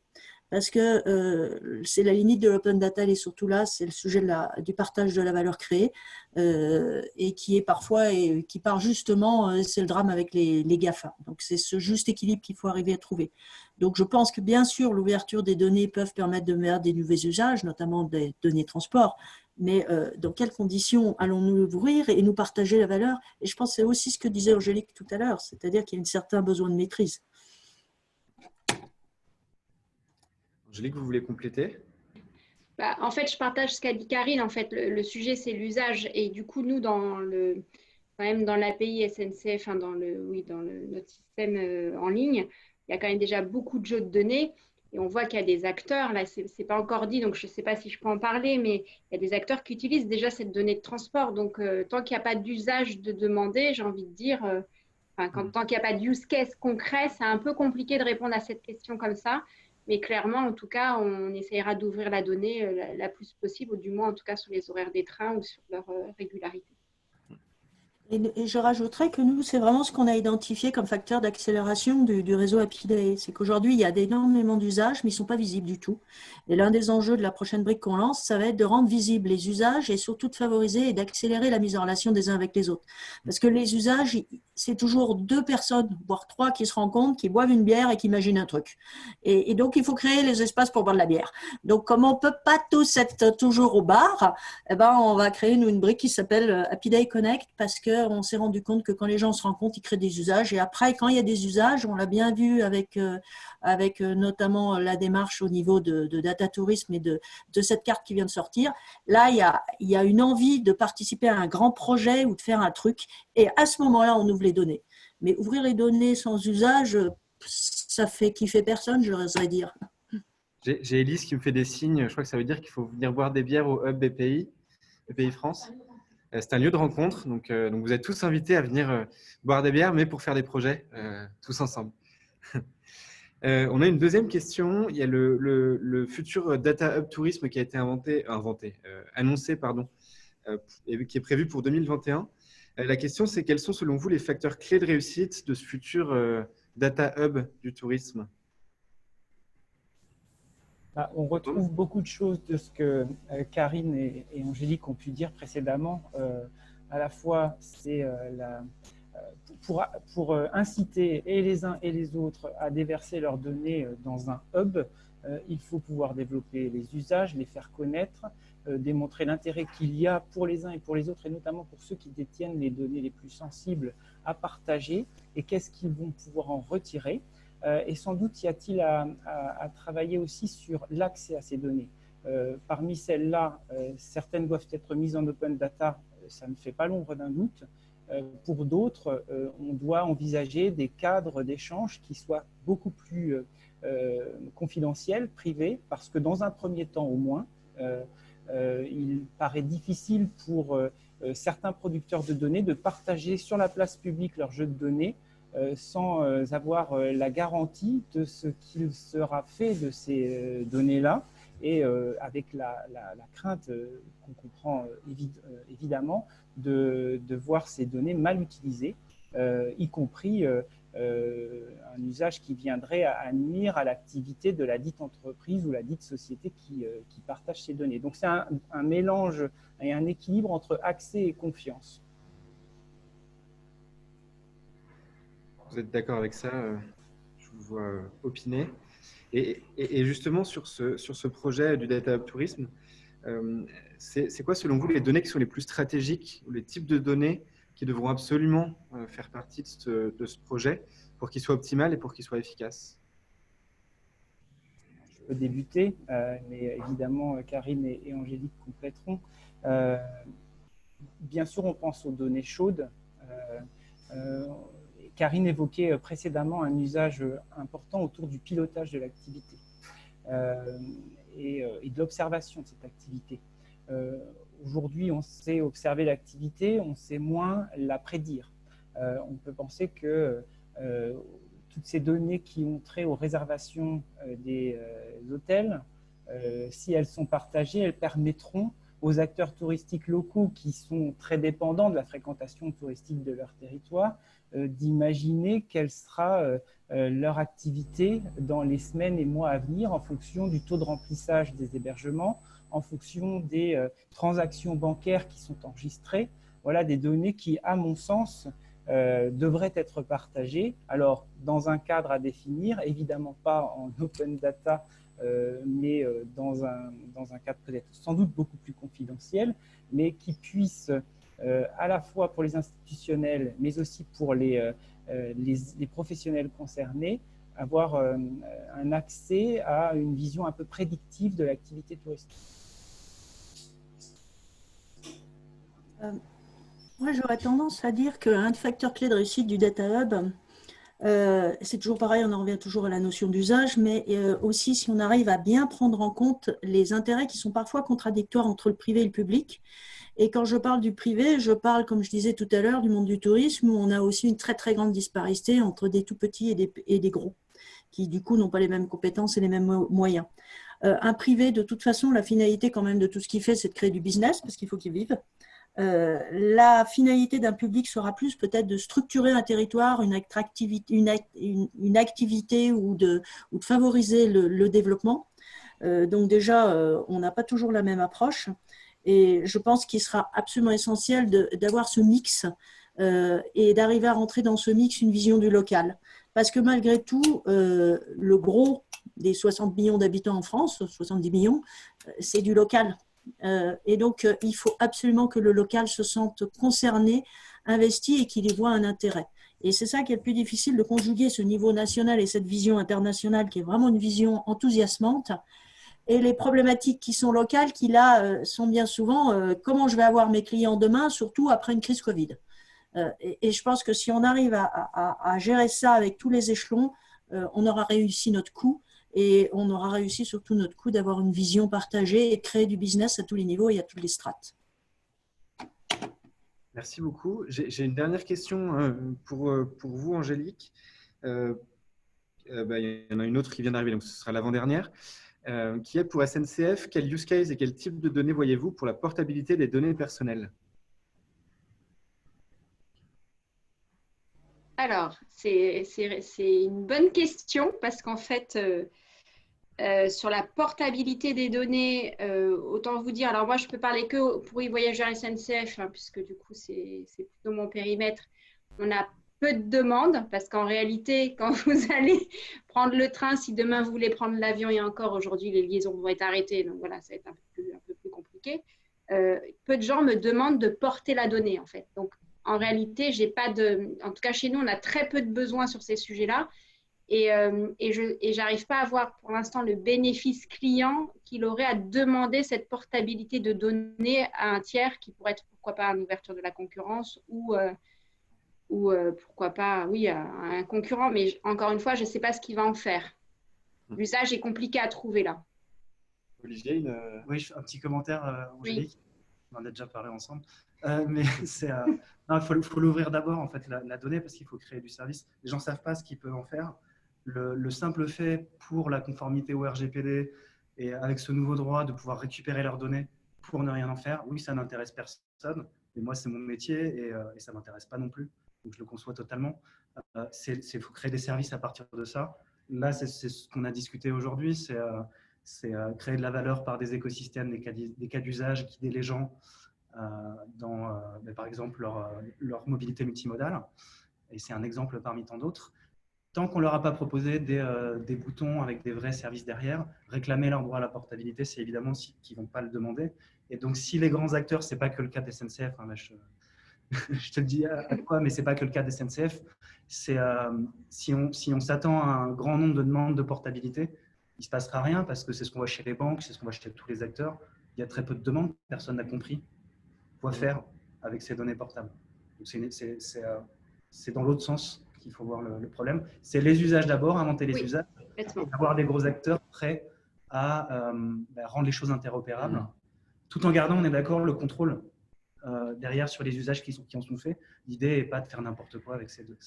Parce que c'est la limite de l'open data, elle est surtout là, c'est le sujet du partage de la valeur créée, et qui est parfois, qui part justement, c'est le drame avec les GAFA. Donc c'est ce juste équilibre qu'il faut arriver à trouver. Donc je pense que bien sûr, l'ouverture des données peuvent permettre de mettre des nouveaux usages, notamment des données transport, mais dans quelles conditions allons-nous l'ouvrir et nous partager la valeur? Et je pense que c'est aussi ce que disait Angélique tout à l'heure, c'est-à-dire qu'il y a un certain besoin de maîtrise. Angélique, vous voulez compléter? En fait, je partage ce qu'a dit Karine. En fait, le sujet, c'est l'usage. Et du coup, nous, quand même dans l'API SNCF, dans notre système en ligne, il y a quand même déjà beaucoup de jeux de données. Et on voit qu'il y a des acteurs, là, ce n'est pas encore dit, donc je ne sais pas si je peux en parler, mais il y a des acteurs qui utilisent déjà cette donnée de transport. Donc, tant qu'il n'y a pas d'usage de demander, j'ai envie de dire, tant qu'il n'y a pas de use case concret, c'est un peu compliqué de répondre à cette question comme ça. Mais clairement, en tout cas, on essaiera d'ouvrir la donnée la plus possible, ou du moins, en tout cas, sur les horaires des trains ou sur leur régularité. Et je rajouterais que nous, c'est vraiment ce qu'on a identifié comme facteur d'accélération du réseau Happyday. C'est qu'aujourd'hui, il y a énormément d'usages, mais ils ne sont pas visibles du tout. Et l'un des enjeux de la prochaine brique qu'on lance, ça va être de rendre visibles les usages et surtout de favoriser et d'accélérer la mise en relation des uns avec les autres. Parce que les usages, c'est toujours deux personnes, voire trois, qui se rencontrent, qui boivent une bière et qui imaginent un truc. Et donc, il faut créer les espaces pour boire de la bière. Donc, comme on ne peut pas tous être toujours au bar, on va créer une brique qui s'appelle Happyday Connect, parce que on s'est rendu compte que quand les gens se rencontrent, ils créent des usages. Et après, quand il y a des usages, on l'a bien vu avec notamment la démarche au niveau de data tourisme et de cette carte qui vient de sortir. Là, il y a une envie de participer à un grand projet ou de faire un truc. Et à ce moment-là, on ouvre les données. Mais ouvrir les données sans usage, ça fait kiffer personne, j'oserais dire. J'ai Élise qui me fait des signes. Je crois que ça veut dire qu'il faut venir boire des bières au Hub BPI France. C'est un lieu de rencontre. Donc vous êtes tous invités à venir boire des bières, mais pour faire des projets tous ensemble. On a une deuxième question. Il y a le futur Data Hub Tourisme qui a été annoncé, et qui est prévu pour 2021. La question, c'est quels sont selon vous les facteurs clés de réussite de ce futur Data Hub du tourisme? On retrouve beaucoup de choses de ce que Karine et Angélique ont pu dire précédemment. À la fois, c'est pour inciter et les uns et les autres à déverser leurs données dans un hub, il faut pouvoir développer les usages, les faire connaître, démontrer l'intérêt qu'il y a pour les uns et pour les autres, et notamment pour ceux qui détiennent les données les plus sensibles à partager, et qu'est-ce qu'ils vont pouvoir en retirer. Et sans doute y a-t-il à travailler aussi sur l'accès à ces données. Parmi celles-là, certaines doivent être mises en open data, ça ne fait pas l'ombre d'un doute. Pour d'autres, on doit envisager des cadres d'échange qui soient beaucoup plus confidentiels, privés, parce que dans un premier temps au moins, il paraît difficile pour certains producteurs de données de partager sur la place publique leur jeu de données sans avoir la garantie de ce qu'il sera fait de ces données-là, et avec la crainte qu'on comprend évidemment de voir ces données mal utilisées, y compris un usage qui viendrait à nuire à l'activité de la dite entreprise ou la dite société qui partage ces données. Donc c'est un mélange et un équilibre entre accès et confiance. Vous êtes d'accord avec ça? Je vous vois opiner. Et justement, sur ce projet du Data Hub Tourisme, c'est quoi, selon vous, les données qui sont les plus stratégiques ou les types de données qui devront absolument faire partie de ce projet pour qu'il soit optimal et pour qu'il soit efficace? Je peux débuter, mais évidemment, Karine et Angélique compléteront. Bien sûr, on pense aux données chaudes. Karine évoquait précédemment un usage important autour du pilotage de l'activité et de l'observation de cette activité. Aujourd'hui, on sait observer l'activité, on sait moins la prédire. On peut penser que toutes ces données qui ont trait aux réservations des hôtels, si elles sont partagées, elles permettront aux acteurs touristiques locaux qui sont très dépendants de la fréquentation touristique de leur territoire d'imaginer quelle sera leur activité dans les semaines et mois à venir en fonction du taux de remplissage des hébergements, en fonction des transactions bancaires qui sont enregistrées. Voilà des données qui, à mon sens, devraient être partagées. Alors, dans un cadre à définir, évidemment pas en open data, mais dans un cadre peut-être sans doute beaucoup plus confidentiel, mais qui puisse à la fois pour les institutionnels, mais aussi pour les professionnels concernés, avoir un accès à une vision un peu prédictive de l'activité touristique. Moi, j'aurais tendance à dire qu'un des facteurs clés de réussite du Data Hub, c'est toujours pareil, on en revient toujours à la notion d'usage, mais aussi si on arrive à bien prendre en compte les intérêts qui sont parfois contradictoires entre le privé et le public. Et quand je parle du privé, je parle, comme je disais tout à l'heure, du monde du tourisme, où on a aussi une très très grande disparité entre des tout petits et des gros, qui du coup n'ont pas les mêmes compétences et les mêmes moyens. Un privé, de toute façon, la finalité quand même de tout ce qu'il fait, c'est de créer du business, parce qu'il faut qu'il vive. La finalité d'un public sera plus peut-être de structurer un territoire, une activité ou de favoriser le développement. Donc déjà, on n'a pas toujours la même approche. Et je pense qu'il sera absolument essentiel d'avoir ce mix et d'arriver à rentrer dans ce mix une vision du local. Parce que malgré tout, le gros des 60 millions d'habitants en France, 70 millions, c'est du local. Et donc, il faut absolument que le local se sente concerné investit et qu'il y voit un intérêt. Et c'est ça qui est le plus difficile, de conjuguer ce niveau national et cette vision internationale qui est vraiment une vision enthousiasmante, et les problématiques qui sont locales, qui là sont bien souvent comment je vais avoir mes clients demain, surtout après une crise Covid. Et je pense que si on arrive à gérer ça avec tous les échelons, on aura réussi notre coup, et on aura réussi surtout notre coup d'avoir une vision partagée et de créer du business à tous les niveaux et à toutes les strates. Merci beaucoup. J'ai une dernière question pour vous, Angélique. Il y en a une autre qui vient d'arriver, donc ce sera l'avant-dernière. Qui est pour SNCF, quel use case et quel type de données voyez-vous pour la portabilité des données personnelles? Alors, c'est une bonne question parce qu'en fait, sur la portabilité des données, autant vous dire, alors moi je peux parler que pour e-voyageurs SNCF, hein, puisque du coup c'est plutôt mon périmètre. On a peu de demandes parce qu'en réalité, quand vous allez prendre le train, si demain vous voulez prendre l'avion, et encore aujourd'hui les liaisons vont être arrêtées, donc voilà, ça va être un peu plus compliqué. Peu de gens me demandent de porter la donnée en fait. Donc en réalité, j'ai pas en tout cas chez nous, on a très peu de besoins sur ces sujets-là. Et je n'arrive pas à voir pour l'instant le bénéfice client qu'il aurait à demander cette portabilité de données à un tiers qui pourrait être, pourquoi pas, une ouverture de la concurrence ou pourquoi pas, oui, à un concurrent. Mais encore une fois, je ne sais pas ce qu'il va en faire. L'usage est compliqué à trouver là. Olivier, oui, un petit commentaire, Angélique. Oui. On en a déjà parlé ensemble. Mais il faut l'ouvrir d'abord, en fait, la donnée, parce qu'il faut créer du service. Les gens ne savent pas ce qu'ils peuvent en faire. Le simple fait pour la conformité au RGPD et avec ce nouveau droit de pouvoir récupérer leurs données pour ne rien en faire, oui, ça n'intéresse personne. Mais moi, c'est mon métier et ça ne m'intéresse pas non plus. Donc, je le conçois totalement. Il faut créer des services à partir de ça. Là, c'est ce qu'on a discuté aujourd'hui. C'est créer de la valeur par des écosystèmes, des cas d'usage, guider les gens dans, par exemple, leur mobilité multimodale. Et c'est un exemple parmi tant d'autres. Tant qu'on ne leur a pas proposé des boutons avec des vrais services derrière, réclamer leur droit à la portabilité, c'est évidemment qu'ils ne vont pas le demander. Et donc, si les grands acteurs, ce n'est pas que le cas de SNCF, hein, je te le dis à toi, mais ce n'est pas que le cas de SNCF, si on s'attend à un grand nombre de demandes de portabilité, il ne se passera rien parce que c'est ce qu'on voit chez les banques, c'est ce qu'on voit chez tous les acteurs. Il y a très peu de demandes, personne n'a compris quoi faire avec ces données portables. C'est dans l'autre sens qu'il faut voir le problème. C'est les usages d'abord, inventer les usages, et avoir des gros acteurs prêts à rendre les choses interopérables, tout en gardant, on est d'accord, le contrôle derrière sur les usages qui en sont faits. L'idée n'est pas de faire n'importe quoi avec ces données.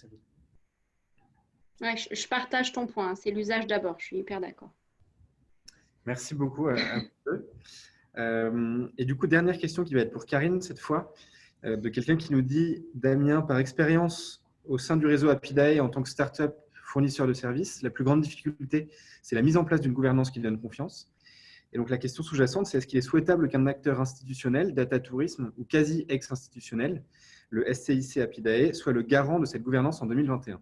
Ouais, je partage ton point, c'est l'usage d'abord, je suis hyper d'accord. Merci beaucoup à vous deux. Et du coup, dernière question qui va être pour Karine cette fois, de quelqu'un qui nous dit « Damien, par expérience au sein du réseau Apidae en tant que start-up fournisseur de services, la plus grande difficulté, c'est la mise en place d'une gouvernance qui donne confiance. » Et donc la question sous-jacente, c'est est-ce qu'il est souhaitable qu'un acteur institutionnel, data tourisme ou quasi ex-institutionnel, le SCIC Apidae, soit le garant de cette gouvernance en 2021 ?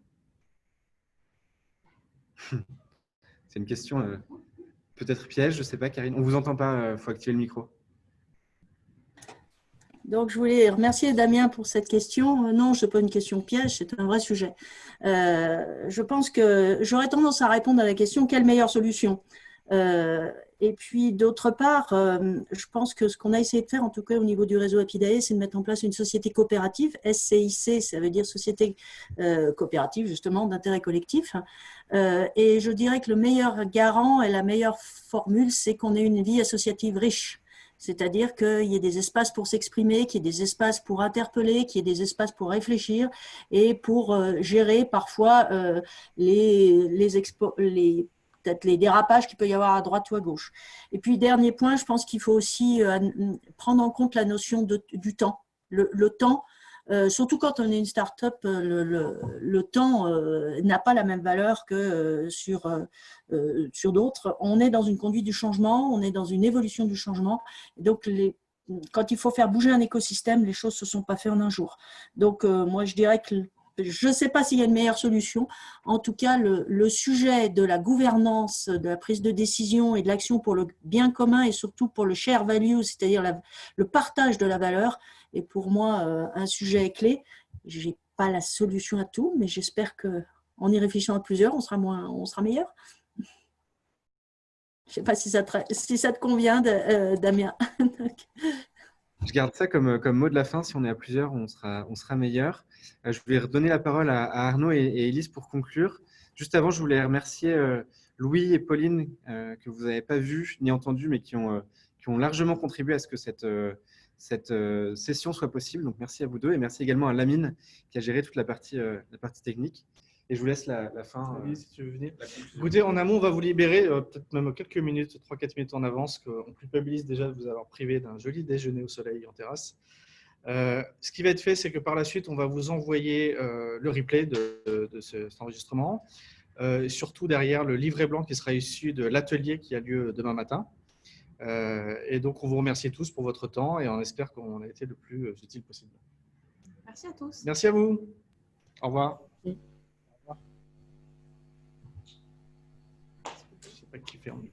C'est une question peut-être piège, je ne sais pas, Karine. On ne vous entend pas, il faut activer le micro. Donc, je voulais remercier Damien pour cette question. Non, ce n'est pas une question piège, c'est un vrai sujet. Je pense que j'aurais tendance à répondre à la question « quelle meilleure solution ?» Et puis, d'autre part, je pense que ce qu'on a essayé de faire, en tout cas au niveau du réseau Apidae, c'est de mettre en place une société coopérative. SCIC, ça veut dire Société coopérative, justement, d'intérêt collectif. Et je dirais que le meilleur garant et la meilleure formule, c'est qu'on ait une vie associative riche. C'est-à-dire qu'il y ait des espaces pour s'exprimer, qu'il y ait des espaces pour interpeller, qu'il y ait des espaces pour réfléchir et pour gérer parfois peut-être les dérapages qu'il peut y avoir à droite ou à gauche. Et puis, dernier point, je pense qu'il faut aussi prendre en compte la notion du temps. Le temps, surtout quand on est une start-up, le temps n'a pas la même valeur que sur d'autres. On est dans une conduite du changement, on est dans une évolution du changement. Et donc, quand il faut faire bouger un écosystème, les choses ne se sont pas faites en un jour. Donc, moi, je dirais que je ne sais pas s'il y a une meilleure solution. En tout cas, le sujet de la gouvernance, de la prise de décision et de l'action pour le bien commun et surtout pour le share value, c'est-à-dire le partage de la valeur, est pour moi un sujet clé. Je n'ai pas la solution à tout, mais j'espère qu'en y réfléchissant à plusieurs, on sera meilleur. Je ne sais pas si ça te convient, Damien. Je garde ça comme mot de la fin. Si on est à plusieurs, on sera meilleur. Je voulais redonner la parole à Arnaud et Élise pour conclure. Juste avant, je voulais remercier Louis et Pauline, que vous n'avez pas vu ni entendu, mais qui ont largement contribué à ce que cette session soit possible. Donc, merci à vous deux et merci également à Lamine qui a géré toute la partie technique. Et je vous laisse la fin. Si tu veux venir. Écoutez, en amont, on va vous libérer, peut-être même quelques minutes, 3-4 minutes en avance, qu'on culpabilise déjà de vous avoir privé d'un joli déjeuner au soleil en terrasse. Ce qui va être fait, c'est que par la suite, on va vous envoyer le replay de cet enregistrement, surtout derrière le livret blanc qui sera issu de l'atelier qui a lieu demain matin. Et donc, on vous remercie tous pour votre temps et on espère qu'on a été le plus utile possible. Merci à tous. Merci à vous. Au revoir. Je ne sais pas qui ferme.